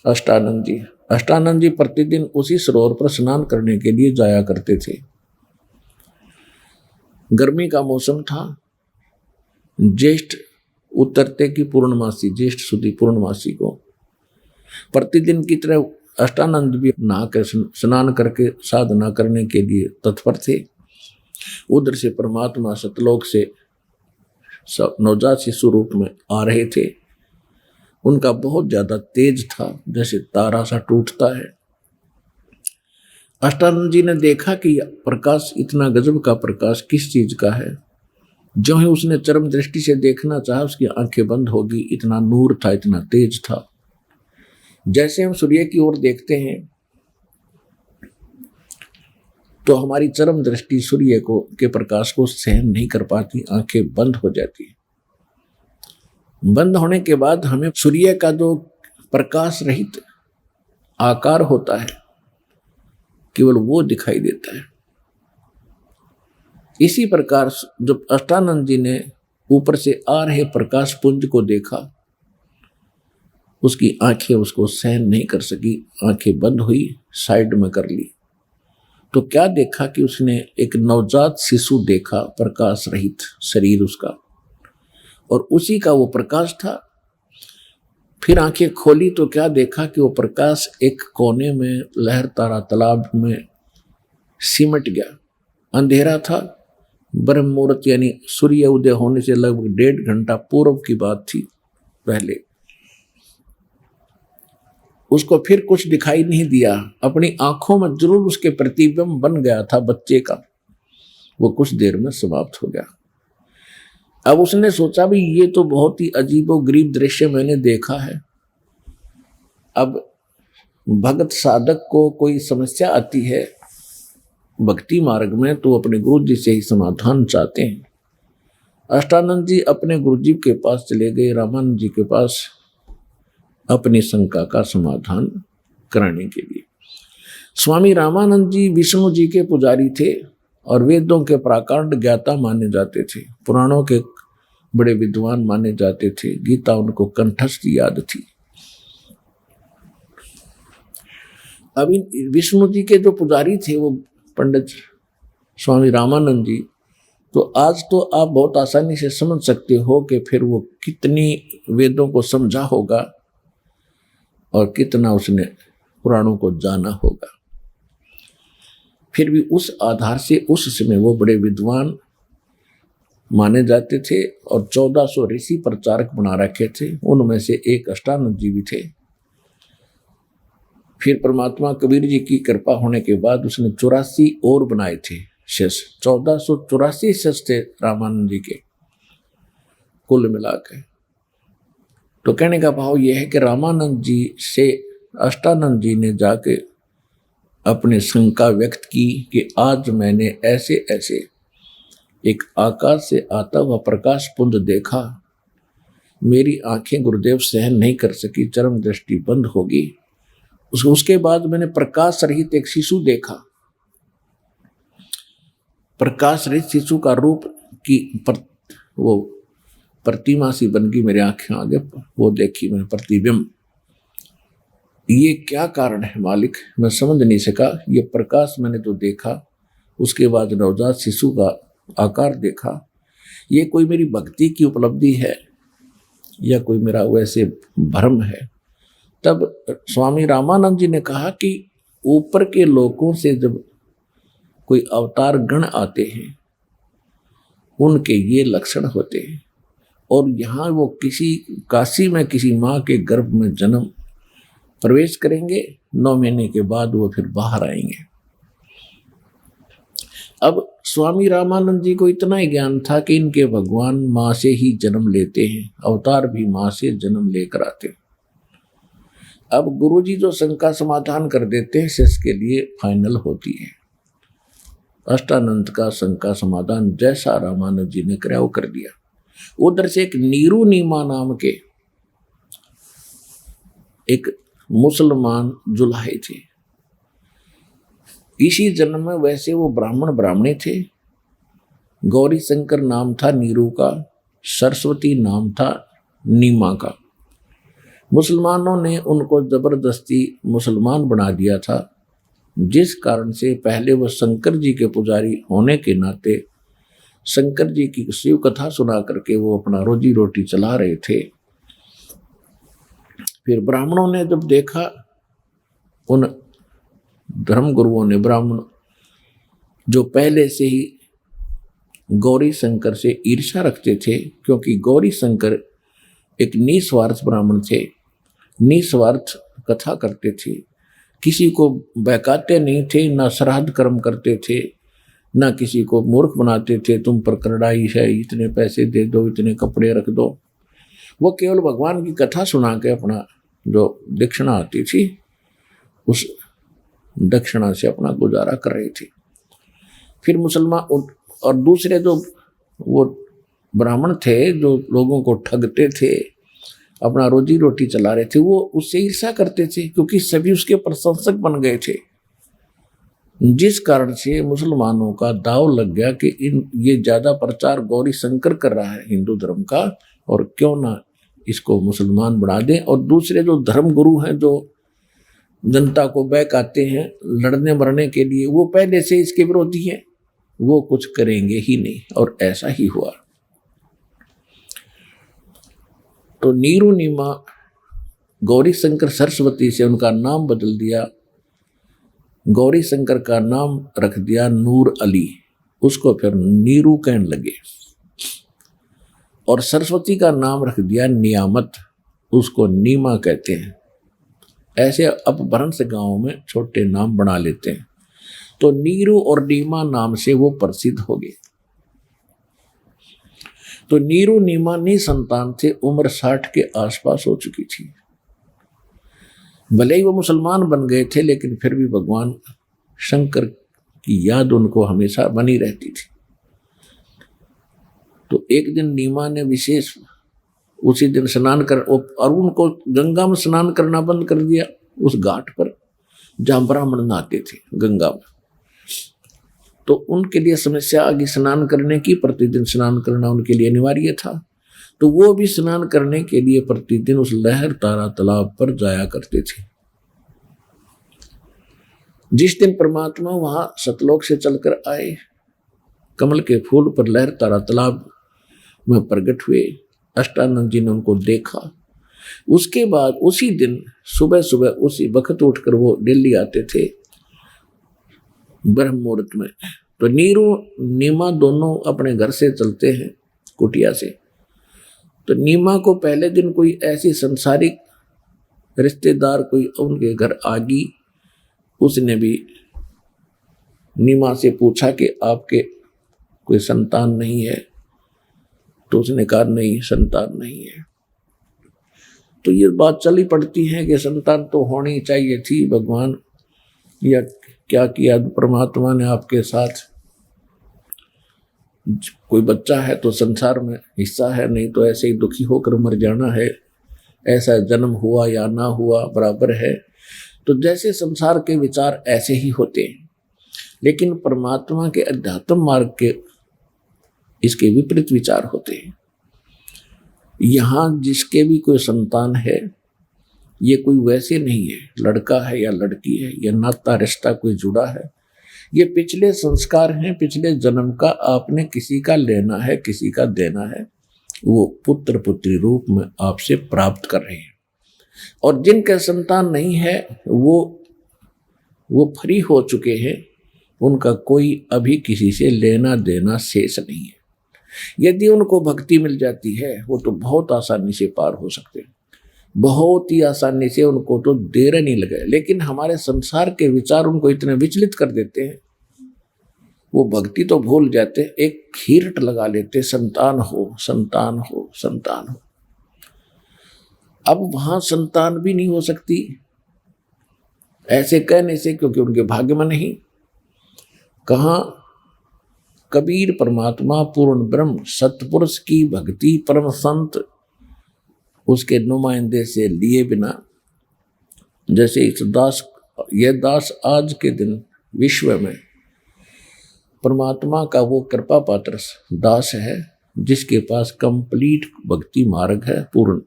अष्टानंद जी। अष्टानंद जी प्रतिदिन उसी सरोवर पर स्नान करने के लिए जाया करते थे। गर्मी का मौसम था, ज्येष्ठ उतरते की पूर्णमासी, ज्येष्ठ सुदी पूर्णमासी को प्रतिदिन की तरह अष्टानंद भी नहाकर स्नान करके साधना करने के लिए तत्पर थे। उधर से परमात्मा सतलोक से नवजात शिशु रूप में आ रहे थे। उनका बहुत ज्यादा तेज था, जैसे तारा सा टूटता है। अष्टानंद जी ने देखा कि प्रकाश इतना गजब का प्रकाश किस चीज का है। जो ही उसने चरम दृष्टि से देखना चाहा, उसकी आंखें बंद होगी, इतना नूर था, इतना तेज था। जैसे हम सूर्य की ओर देखते हैं तो हमारी चरम दृष्टि सूर्य को के प्रकाश को सहन नहीं कर पाती, आंखें बंद हो जाती है। बंद होने के बाद हमें सूर्य का जो प्रकाश रहित आकार होता है केवल वो दिखाई देता है। इसी प्रकार जब अष्टानंद जी ने ऊपर से आ रहे प्रकाश पुंज को देखा, उसकी आंखें उसको सहन नहीं कर सकी, आंखें बंद हुई, साइड में कर ली। तो क्या देखा कि उसने एक नवजात शिशु देखा, प्रकाश रहित शरीर उसका, और उसी का वो प्रकाश था। फिर आंखें खोली तो क्या देखा कि वो प्रकाश एक कोने में लहर तारा तालाब में सिमट गया। अंधेरा था, ब्रह्म मुहूर्त यानी सूर्य उदय होने से लगभग 1.5 घंटा पूर्व की बात थी पहले। उसको फिर कुछ दिखाई नहीं दिया, अपनी आंखों में जरूर उसके प्रतिबिंब बन गया था बच्चे का, वो कुछ देर में समाप्त हो गया। अब उसने सोचा भी ये तो बहुत ही अजीबोगरीब दृश्य मैंने देखा है। अब भगत साधक को कोई समस्या आती है भक्ति मार्ग में तो अपने गुरु जी से ही समाधान चाहते हैं। अष्टानंद जी अपने गुरु जी के पास चले गए, रामानंद जी के पास, अपनी शंका का समाधान कराने के लिए। स्वामी रामानंद जी विष्णु जी के पुजारी थे और वेदों के प्राकांड ज्ञाता माने जाते थे, पुराणों के बड़े विद्वान माने जाते थे, गीता उनको कंठस्थ याद थी। अभी विष्णु जी के जो पुजारी थे वो पंडित स्वामी रामानंद जी, तो आज तो आप बहुत आसानी से समझ सकते हो कि फिर वो कितनी वेदों को समझा होगा और कितना उसने पुराणों को जाना होगा। फिर भी उस आधार से उस समय वो बड़े विद्वान माने जाते थे और 1400 ऋषि प्रचारक बना रखे थे, उनमें से एक अष्टानंद जी भी थे। फिर परमात्मा कबीर जी की कृपा होने के बाद उसने 84 और बनाए थे शिष्य, 1484 शिष्य थे रामानंद जी के कुल मिलाकर। तो कहने का भाव यह है कि रामानंद जी से अष्टानंद जी ने जाके अपने शंका व्यक्त की कि आज मैंने ऐसे ऐसे एक आकाश से आता हुआ प्रकाश पुंज देखा, मेरी आंखें गुरुदेव सहन नहीं कर सकी, चरम दृष्टि बंद होगी। उसके बाद मैंने प्रकाश रहित एक शिशु देखा, प्रकाश रहित शिशु का रूप की वो प्रतिमा सी बन गई मेरे आंखें आगे, वो देखी मैंने प्रतिबिंब। ये क्या कारण है मालिक, मैं समझ नहीं सका। ये प्रकाश मैंने तो देखा, उसके बाद नवजात शिशु का आकार देखा, ये कोई मेरी भक्ति की उपलब्धि है या कोई मेरा वैसे भ्रम है। तब स्वामी रामानंद जी ने कहा कि ऊपर के लोकों से जब कोई अवतार गण आते हैं उनके ये लक्षण होते हैं, और यहाँ वो किसी काशी में किसी माँ के गर्भ में जन्म प्रवेश करेंगे, 9 महीने के बाद वो फिर बाहर आएंगे। अब स्वामी रामानंद जी को इतना ही ज्ञान था कि इनके भगवान माँ से ही जन्म लेते हैं, अवतार भी माँ से जन्म लेकर आते हैं। अब गुरुजी जो शंका समाधान कर देते हैं शिष्य के लिए फाइनल होती है। अष्टानंद का शंका समाधान जैसा रामानंद जी ने कराया वो कर दिया। उधर से एक नीरू नीमा नाम के एक मुसलमान जुल्हे थे, इसी जन्म में वैसे वो ब्राह्मणी थे। गौरी शंकर नाम था नीरू का, सरस्वती नाम था नीमा का। मुसलमानों ने उनको जबरदस्ती मुसलमान बना दिया था, जिस कारण से पहले वो शंकर जी के पुजारी होने के नाते शंकर जी की शिव कथा सुना करके वो अपना रोजी रोटी चला रहे थे। फिर ब्राह्मणों ने जब देखा, उन धर्म गुरुओं ने, ब्राह्मण जो पहले से ही गौरी शंकर से ईर्ष्या रखते थे, क्योंकि गौरी शंकर एक निस्वार्थ ब्राह्मण थे, निस्वार्थ कथा करते थे, किसी को बहकाते नहीं थे, ना श्राद्ध कर्म करते थे, ना किसी को मूर्ख बनाते थे, तुम पर करड़ाई है, इतने पैसे दे दो, इतने कपड़े रख दो। वो केवल भगवान की कथा सुना के अपना जो दक्षिणा आती थी उस दक्षिणा से अपना गुजारा कर रहे थे। फिर मुसलमान और दूसरे जो वो ब्राह्मण थे जो लोगों को ठगते थे, अपना रोजी रोटी चला रहे थे, वो उससे ईर्ष्या करते थे, क्योंकि सभी उसके प्रशंसक बन गए थे। जिस कारण से मुसलमानों का दाव लग गया कि ये ज्यादा प्रचार गौरी शंकर कर रहा है हिंदू धर्म का, और क्यों ना इसको मुसलमान बना दें। और दूसरे जो धर्म गुरु हैं जो जनता को बहकाते हैं लड़ने मरने के लिए, वो पहले से इसके विरोधी हैं, वो कुछ करेंगे ही नहीं। और ऐसा ही हुआ। तो नीरू नीमा गौरी शंकर सरस्वती से उनका नाम बदल दिया, गौरी शंकर का नाम रख दिया नूर अली, उसको फिर नीरू कहने लगे। और सरस्वती का नाम रख दिया नियामत, उसको नीमा कहते हैं। ऐसे अपभ्रंश गांव में छोटे नाम बना लेते हैं। तो नीरू और नीमा नाम से वो प्रसिद्ध हो गए। तो नीरू नीमा निसंतान थे, उम्र 60 के आसपास हो चुकी थी। भले ही वो मुसलमान बन गए थे, लेकिन फिर भी भगवान शंकर की याद उनको हमेशा बनी रहती थी। तो एक दिन नीमा ने विशेष उसी दिन स्नान कर, और उनको गंगा में स्नान करना बंद कर दिया, उस घाट पर जहां ब्राह्मण नहाते थे गंगा में। तो उनके लिए समस्या आ गई स्नान करने की, प्रतिदिन स्नान करना उनके लिए अनिवार्य था। तो वो भी स्नान करने के लिए प्रतिदिन उस लहर तारा तालाब पर जाया करते थे। जिस दिन परमात्मा वहां सतलोक से चलकर आए, कमल के फूल पर लहर तारा तालाब में प्रकट हुए, अष्टानंद जी ने उनको देखा। उसके बाद उसी दिन सुबह सुबह उसी वक्त उठकर वो दिल्ली आते थे ब्रह्म मुहूर्त में। तो नीरू नीमा दोनों अपने घर से चलते हैं कुटिया से। तो नीमा को पहले दिन कोई ऐसी संसारिक रिश्तेदार कोई उनके घर आ गई, उसने भी नीमा से पूछा कि आपके कोई संतान नहीं है? तो उसने कहा नहीं, संतान नहीं है। तो ये बात चली पड़ती है कि संतान तो होनी चाहिए थी, भगवान या क्या किया परमात्मा ने आपके साथ, कोई बच्चा है तो संसार में हिस्सा है, नहीं तो ऐसे ही दुखी होकर मर जाना है, ऐसा जन्म हुआ या ना हुआ बराबर है। तो जैसे संसार के विचार ऐसे ही होते हैं, लेकिन परमात्मा के अध्यात्म मार्ग के इसके विपरीत विचार होते हैं। यहाँ जिसके भी कोई संतान है, ये कोई वैसे नहीं है, लड़का है या लड़की है, या नाता रिश्ता कोई जुड़ा है, ये पिछले संस्कार हैं, पिछले जन्म का आपने किसी का लेना है, किसी का देना है, वो पुत्र पुत्री रूप में आपसे प्राप्त कर रहे हैं। और जिनके संतान नहीं है वो फ्री हो चुके हैं, उनका कोई अभी किसी से लेना देना शेष नहीं है। यदि उनको भक्ति मिल जाती है, वो तो बहुत आसानी से पार हो सकते हैं, बहुत ही आसानी से, उनको तो देर नहीं लगे। लेकिन हमारे संसार के विचार उनको इतने विचलित कर देते हैं, वो भक्ति तो भूल जाते, एक खीरट लगा लेते, संतान हो संतान हो संतान हो। अब वहां संतान भी नहीं हो सकती ऐसे कहने से, क्योंकि उनके भाग्य में नहीं। कहाँ कबीर परमात्मा पूर्ण ब्रह्म सतपुरुष की भक्ति परम संत उसके नुमाइंदे से लिए बिना, जैसे इस दास, यह दास आज के दिन विश्व में परमात्मा का वो कृपा पात्र दास है जिसके पास कंप्लीट भक्ति मार्ग है पूर्ण।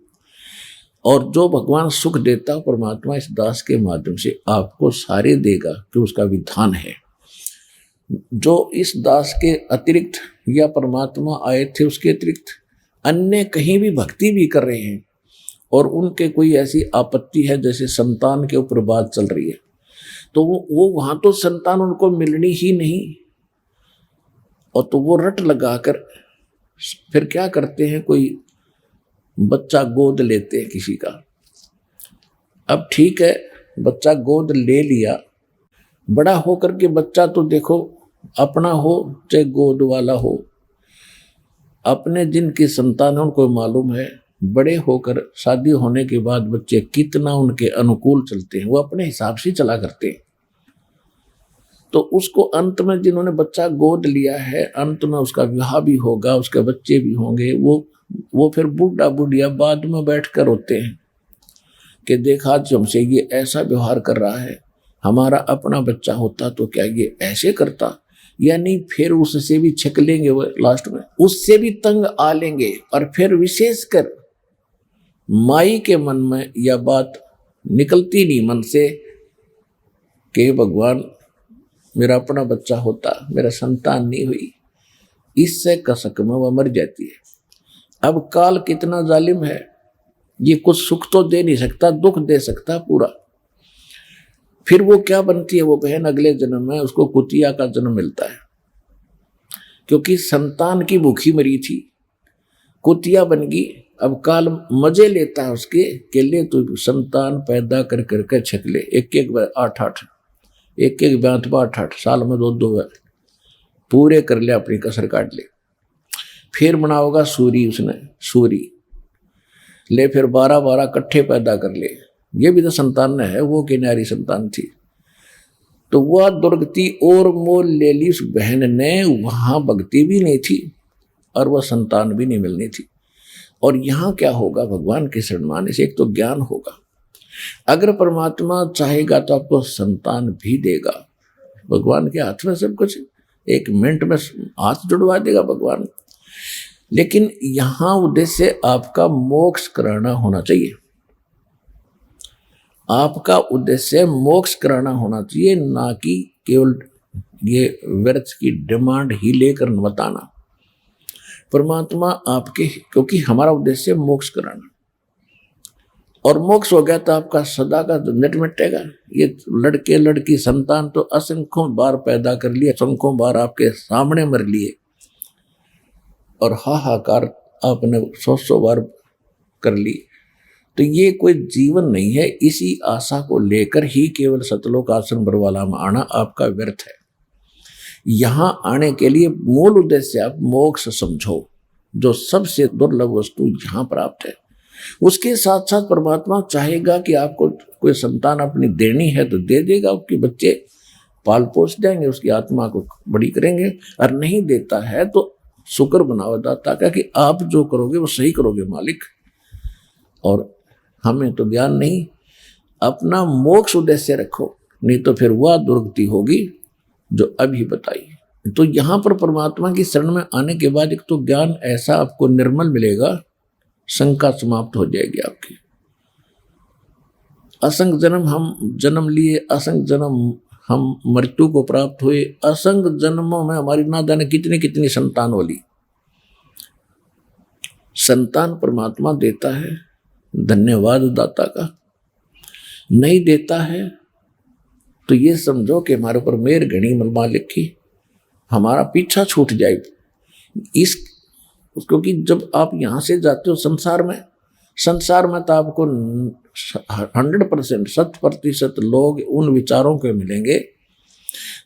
और जो भगवान सुख देता परमात्मा इस दास के माध्यम से आपको सारे देगा, कि उसका विधान है। जो इस दास के अतिरिक्त या परमात्मा आए थे उसके अतिरिक्त अन्य कहीं भी भक्ति भी कर रहे हैं, और उनके कोई ऐसी आपत्ति है जैसे संतान के ऊपर बात चल रही है, तो वो वहां तो संतान उनको मिलनी ही नहीं, और तो वो रट लगाकर फिर क्या करते हैं, कोई बच्चा गोद लेते हैं किसी का। अब ठीक है, बच्चा गोद ले लिया, बड़ा होकर के बच्चा तो देखो अपना हो चाहे गोद वाला हो, अपने जिनकी संतान है उनको मालूम है, बड़े होकर शादी होने के बाद बच्चे कितना उनके अनुकूल चलते हैं, वो अपने हिसाब से चला करते हैं। तो उसको अंत में जिन्होंने बच्चा गोद लिया है, अंत में उसका विवाह भी होगा, उसके बच्चे भी होंगे, वो फिर बूढ़ा बुढ़िया बाद में बैठ कर रोते हैं कि देखा आज हमसे ये ऐसा व्यवहार कर रहा है, हमारा अपना बच्चा होता तो क्या ये ऐसे करता, या नहीं फिर उससे भी छक लेंगे, वो लास्ट में उससे भी तंग आ लेंगे। और फिर विशेषकर माई के मन में यह बात निकलती नहीं मन से कि भगवान मेरा अपना बच्चा होता, मेरा संतान नहीं हुई, इससे कसक में वह मर जाती है। अब काल कितना जालिम है, ये कुछ सुख तो दे नहीं सकता, दुख दे सकता पूरा। फिर वो क्या बनती है वो बहन, अगले जन्म में उसको कुतिया का जन्म मिलता है, क्योंकि संतान की भूखी मरी थी, कुतिया बन गई। अब काल मजे लेता है उसके के लिए, तो संतान पैदा कर करके छक ले, एक एक 8-8, एक एक 8-8 साल में 2-2 पूरे कर ले, अपनी कसर काट ले। फिर बना होगा सूरी, उसने सूरी ले, फिर 12-12 इकट्ठे पैदा कर ले, ये भी तो संतान है, वो किनारी संतान थी। तो वह दुर्गति और मोल ले ली उस बहन ने, वहां भक्ति भी नहीं थी और वह संतान भी नहीं मिलनी थी। और यहाँ क्या होगा, भगवान के शरण में आने से एक तो ज्ञान होगा, अगर परमात्मा चाहेगा तो आपको संतान भी देगा। भगवान के हाथ में सब कुछ, 1 मिनट में हाथ जुड़वा देगा भगवान। लेकिन यहाँ उद्देश्य आपका मोक्ष कराना होना चाहिए, आपका उद्देश्य मोक्ष कराना होना चाहिए, ना कि केवल ये व्यर्थ की डिमांड ही लेकर बताना। परमात्मा आपके, क्योंकि हमारा उद्देश्य मोक्ष कराना, और मोक्ष हो गया तो आपका सदा का झंझट मिटेगा। ये लड़के लड़की संतान तो असंख्यों बार पैदा कर लिए, असंख्यों बार आपके सामने मर लिए, और हाहाकार आपने 100 बार कर ली। तो ये कोई जीवन नहीं है, इसी आशा को लेकर ही केवल सतलोक आश्रम बरवाला में आना आपका व्यर्थ है। यहाँ आने के लिए मूल उद्देश्य आप मोक्ष समझो, जो सबसे दुर्लभ वस्तु यहाँ प्राप्त है। उसके साथ साथ परमात्मा चाहेगा कि आपको कोई संतान अपनी देनी है तो दे देगा, आपके बच्चे पाल पोस देंगे, उसकी आत्मा को बड़ी करेंगे। और नहीं देता है तो शुक्र बनाओ दाता का कि आप जो करोगे वो सही करोगे मालिक। और हमें तो ज्ञान नहीं, अपना मोक्ष उद्देश्य रखो, नहीं तो फिर वह दुर्गति होगी जो अभी बताई। तो यहाँ पर परमात्मा की शरण में आने के बाद एक तो ज्ञान ऐसा आपको निर्मल मिलेगा, शंका समाप्त हो जाएगी आपकी। असंख्य जन्म हम जन्म लिए, असंख्य जन्म हम मृत्यु को प्राप्त हुए, असंख्य जन्मों में हमारी ना जाने कितनी कितनी संतान वाली। संतान परमात्मा देता है, धन्यवाद दाता का। नहीं देता है तो ये समझो कि हमारे ऊपर मेर घनी मालिक की, हमारा पीछा छूट जाए। क्योंकि जब आप यहाँ से जाते हो संसार में तो आपको 100% 100% लोग उन विचारों के मिलेंगे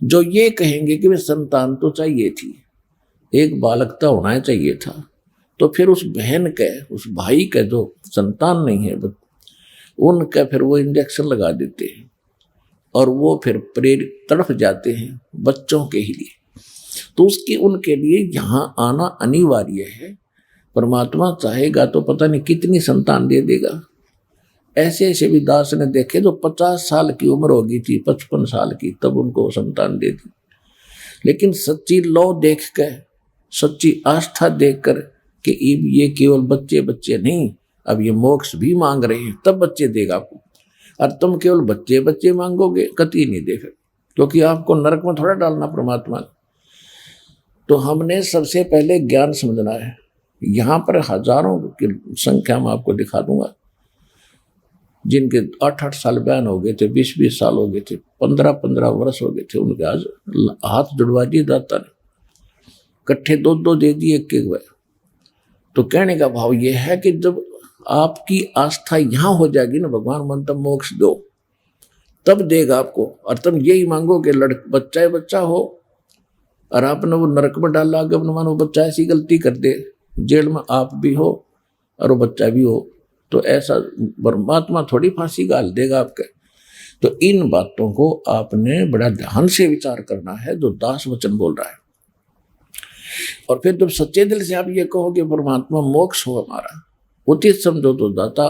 जो ये कहेंगे कि वे संतान तो चाहिए थी, एक बालक तो होना चाहिए था। तो फिर उस बहन के, उस भाई के जो संतान नहीं है, उनका फिर वो इंजेक्शन लगा देते हैं और वो फिर प्रेरित तड़फ जाते हैं बच्चों के ही लिए। तो उसके उनके लिए यहाँ आना अनिवार्य है। परमात्मा चाहेगा तो पता नहीं कितनी संतान दे देगा। ऐसे ऐसे भी दास ने देखे जो 50 साल की उम्र हो गई थी, 55 साल की, तब उनको संतान दे दी। लेकिन सच्ची लौ देख कर, सच्ची आस्था देख कर कि ये केवल बच्चे बच्चे नहीं, अब ये मोक्ष भी मांग रहे हैं, तब बच्चे देगा आपको। और तुम केवल बच्चे बच्चे मांगोगे, कतई नहीं देगा, क्योंकि आपको नरक में थोड़ा डालना परमात्मा ने। तो हमने सबसे पहले ज्ञान समझना है। यहाँ पर हजारों की संख्या में आपको दिखा दूंगा जिनके 8-8 साल बयान हो गए थे, 20-20 साल हो गए थे, 15-15 वर्ष हो गए थे, उनके आज हाथ जुड़वा दिए दाता ने, इकट्ठे 2-2 दे दिए, एक बार। तो कहने का भाव ये है कि जब आपकी आस्था यहाँ हो जाएगी ना, भगवान मन तब मोक्ष दो, तब देगा आपको। और तुम यही मांगो कि बच्चा बच्चा हो, और आपने वो नरक में डाला, अगर मानो बच्चा ऐसी गलती कर दे, जेल में आप भी हो और वो बच्चा भी हो, तो ऐसा परमात्मा थोड़ी फांसी गाल देगा आपके। तो इन बातों को आपने बड़ा ध्यान से विचार करना है जो दास वचन बोल रहा है। और फिर जब सच्चे दिल से आप ये कहो कि परमात्मा मोक्ष हो हमारा, उचित समझो तो दाता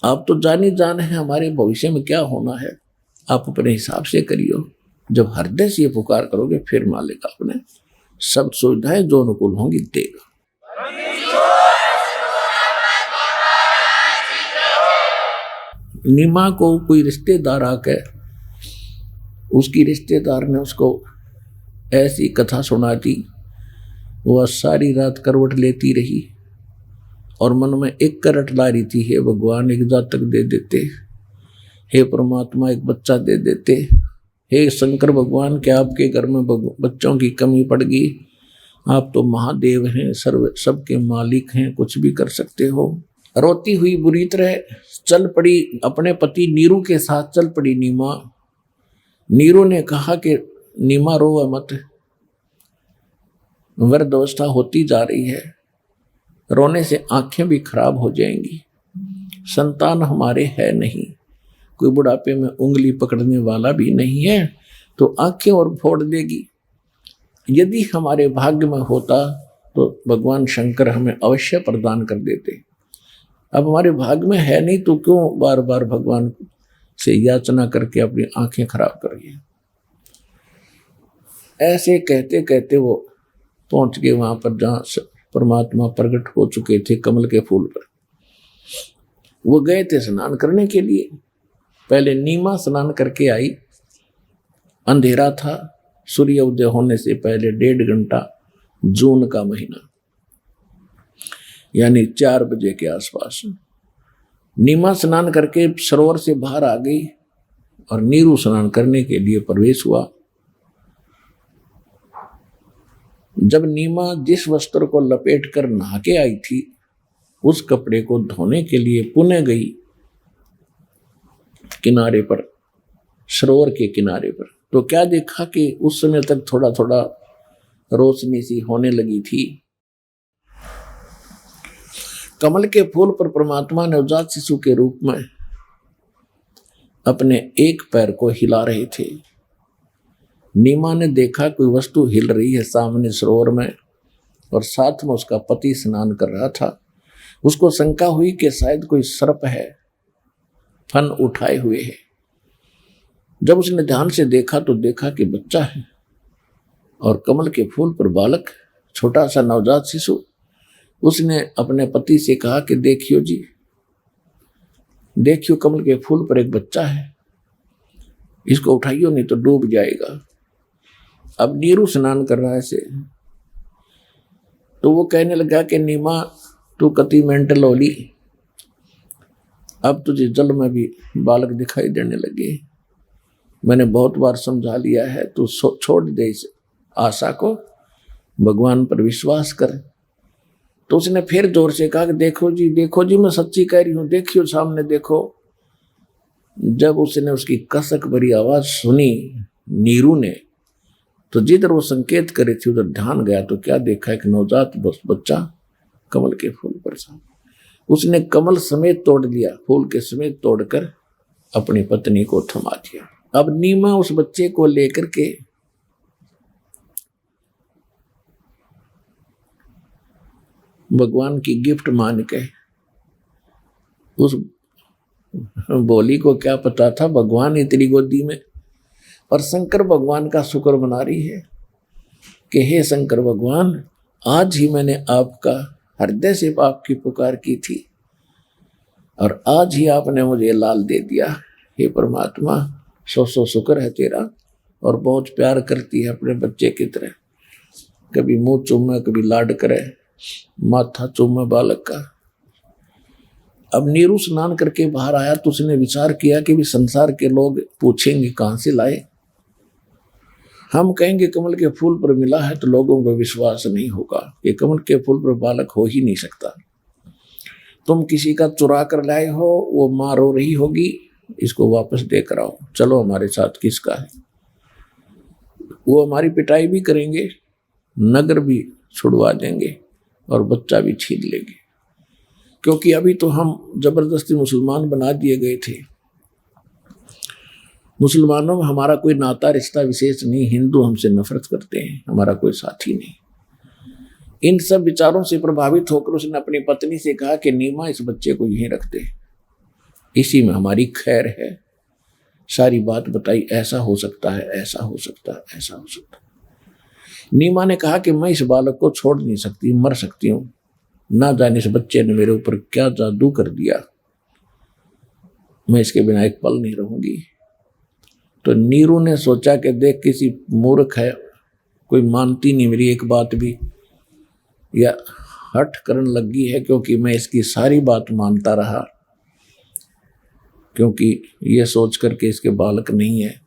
आप तो जानी जान है हमारे भविष्य में क्या होना है। आप अपने हिसाब से करियो। जब हृदय से ये पुकार करोगे फिर मालिक आपने सब सुविधाएं जो अनुकूल होंगी देगा। नीमा को कोई रिश्तेदार आकर, उसकी रिश्तेदार ने उसको ऐसी कथा सुना दी, वह सारी रात करवट लेती रही और मन में एक करट ला रही थी, हे भगवान एक जातक दे देते, हे परमात्मा एक बच्चा दे देते, हे शंकर भगवान क्या आपके घर में बच्चों की कमी पड़ गई, आप तो महादेव हैं, सर्व सबके मालिक हैं, कुछ भी कर सकते हो। रोती हुई बुरी तरह चल पड़ी, अपने पति नीरू के साथ चल पड़ी नीमा। नीरू ने कहा कि नीमा रो मत, वृद्धावस्था होती जा रही है, रोने से आंखें भी खराब हो जाएंगी, संतान हमारे है नहीं, कोई बुढ़ापे में उंगली पकड़ने वाला भी नहीं है, तो आंखें और फोड़ देगी। यदि हमारे भाग्य में होता तो भगवान शंकर हमें अवश्य प्रदान कर देते। अब हमारे भाग्य में है नहीं तो क्यों बार बार भगवान से याचना करके अपनी आंखें खराब करिए। ऐसे कहते कहते वो पहुंच गए वहां पर जहां परमात्मा प्रकट हो चुके थे कमल के फूल पर। वो गए थे स्नान करने के लिए। पहले नीमा स्नान करके आई, अंधेरा था, सूर्य उदय होने से पहले 1.5 घंटा, जून का महीना यानी 4 बजे के आसपास नीमा स्नान करके सरोवर से बाहर आ गई और नीरू स्नान करने के लिए प्रवेश हुआ। जब नीमा जिस वस्त्र को लपेट कर नहा के आई थी उस कपड़े को धोने के लिए पुनः गई किनारे पर, सरोवर के किनारे पर, तो क्या देखा कि उस समय तक थोड़ा थोड़ा रोशनी सी होने लगी थी। कमल के फूल पर परमात्मा नवजात शिशु के रूप में अपने एक पैर को हिला रहे थे। नीमा ने देखा कोई वस्तु हिल रही है सामने सरोवर में और साथ में उसका पति स्नान कर रहा था। उसको शंका हुई कि शायद कोई सर्प है, फन उठाए हुए है। जब उसने ध्यान से देखा तो देखा कि बच्चा है और कमल के फूल पर बालक, छोटा सा नवजात शिशु। उसने अपने पति से कहा कि देखियो जी, देखियो कमल के फूल पर एक बच्चा है, इसको उठाइयो नहीं तो डूब जाएगा। अब नीरू स्नान कर रहा है से, तो वो कहने लगा कि नीमा तू कति मेंटल होली, अब तुझे जल में भी बालक दिखाई देने लगे। मैंने बहुत बार समझा लिया है, तू छोड़ दे इस आशा को, भगवान पर विश्वास कर। तो उसने फिर जोर से कहा कि देखो जी मैं सच्ची कह रही हूं, देखियो सामने देखो। जब उसने उसकी कसक भरी आवाज सुनी नीरू ने, तो जिधर वो संकेत करे थी उधर ध्यान गया तो क्या देखा, एक नवजात बच्चा कमल के फूल पर था। उसने कमल समेत तोड़ दिया, फूल के समेत तोड़कर अपनी पत्नी को थमा दिया। अब नीमा उस बच्चे को लेकर के भगवान की गिफ्ट मान के, उस बोली को क्या पता था भगवान इतनी गोदी में, और शंकर भगवान का शुक्र मना रही है कि हे शंकर भगवान, आज ही मैंने आपका हृदय से आपकी पुकार की थी और आज ही आपने मुझे लाल दे दिया। हे परमात्मा, सौ शुक्र है तेरा। और बहुत प्यार करती है अपने बच्चे की तरह, कभी मुंह चूमे, कभी लाड करे, माथा चूमे बालक का। अब नीरू स्नान करके बाहर आया तो उसने विचार किया कि भी संसार के लोग पूछेंगे कहां से लाए। हम कहेंगे कमल के फूल पर मिला है तो लोगों को विश्वास नहीं होगा कि कमल के फूल पर बालक हो ही नहीं सकता। तुम किसी का चुरा कर लाए हो, वो मां रो रही होगी, इसको वापस देकर आओ, चलो हमारे साथ किसका है। वो हमारी पिटाई भी करेंगे, नगर भी छुड़वा देंगे और बच्चा भी छीन लेंगे, क्योंकि अभी तो हम जबरदस्ती मुसलमान बना दिए गए थे। मुसलमानों में हमारा कोई नाता रिश्ता विशेष नहीं, हिंदू हमसे नफरत करते हैं, हमारा कोई साथी नहीं। इन सब विचारों से प्रभावित होकर उसने अपनी पत्नी से कहा कि नीमा, इस बच्चे को यहीं रख दे, इसी में हमारी खैर है। सारी बात बताई, ऐसा हो सकता है, ऐसा हो सकता है, ऐसा हो सकता है। नीमा ने कहा कि मैं इस बालक को छोड़ नहीं सकती, मर सकती हूं, ना जाने इस बच्चे ने मेरे ऊपर क्या जादू कर दिया, मैं इसके बिना एक पल नहीं रहूंगी। तो नीरू ने सोचा कि देख किसी मूर्ख है, कोई मानती नहीं मेरी एक बात भी, या हट करने लगी है, क्योंकि मैं इसकी सारी बात मानता रहा, क्योंकि ये सोच करके इसके बालक नहीं है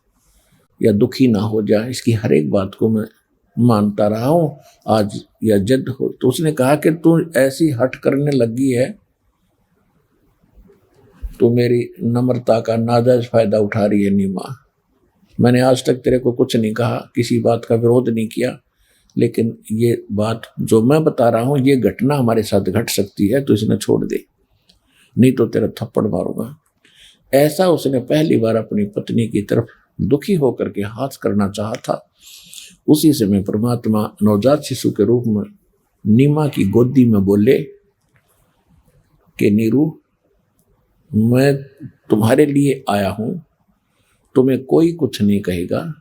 या दुखी ना हो जाए, इसकी हर एक बात को मैं मानता रहा हूं, आज या जद हो। तो उसने कहा कि तू ऐसी हट करने लगी है, तू मेरी नम्रता का नाजायज फायदा उठा रही है नीमा। मैंने आज तक तेरे को कुछ नहीं कहा, किसी बात का विरोध नहीं किया, लेकिन ये बात जो मैं बता रहा हूं, ये घटना हमारे साथ घट सकती है, तो इसे छोड़ दे, नहीं तो तेरा थप्पड़ मारूंगा। ऐसा उसने पहली बार अपनी पत्नी की तरफ दुखी होकर के हाथ करना चाहा था। उसी समय परमात्मा नवजात शिशु के रूप में नीमा की गोदी में बोले कि नीरू, मैं तुम्हारे लिए आया हूं, तुम्हें कोई कुछ नहीं कहेगा,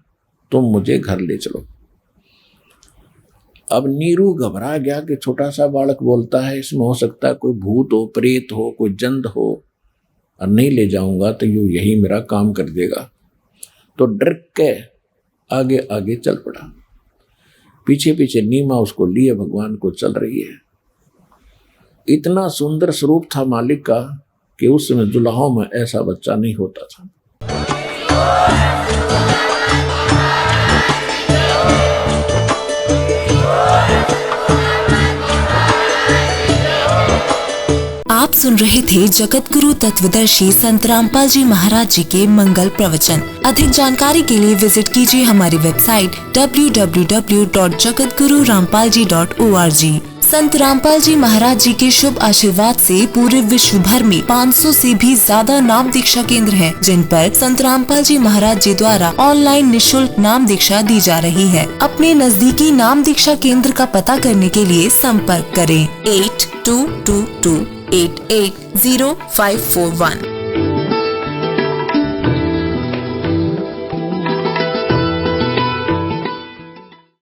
तुम मुझे घर ले चलो। अब नीरू घबरा गया कि छोटा सा बालक बोलता है, इसमें हो सकता है कोई भूत हो, प्रेत हो, कोई जंद हो, और नहीं ले जाऊंगा तो यूं यही मेरा काम कर देगा। तो डर के आगे आगे चल पड़ा, पीछे पीछे नीमा उसको लिए भगवान को चल रही है। इतना सुंदर स्वरूप था मालिक का कि उस समय दुल्हों में ऐसा बच्चा नहीं होता था। आप सुन रहे थे जगत गुरु तत्वदर्शी संत रामपाल जी महाराज जी के मंगल प्रवचन। अधिक जानकारी के लिए विजिट कीजिए हमारी वेबसाइट www.jagatgururampalji.org। संत रामपाल जी महाराज जी के शुभ आशीर्वाद से पूरे विश्व भर में 500 से भी ज्यादा नाम दीक्षा केंद्र हैं, जिन पर संत रामपाल जी महाराज जी द्वारा ऑनलाइन निशुल्क नाम दीक्षा दी जा रही है। अपने नजदीकी नाम दीक्षा केंद्र का पता करने के लिए संपर्क करें 8222880541।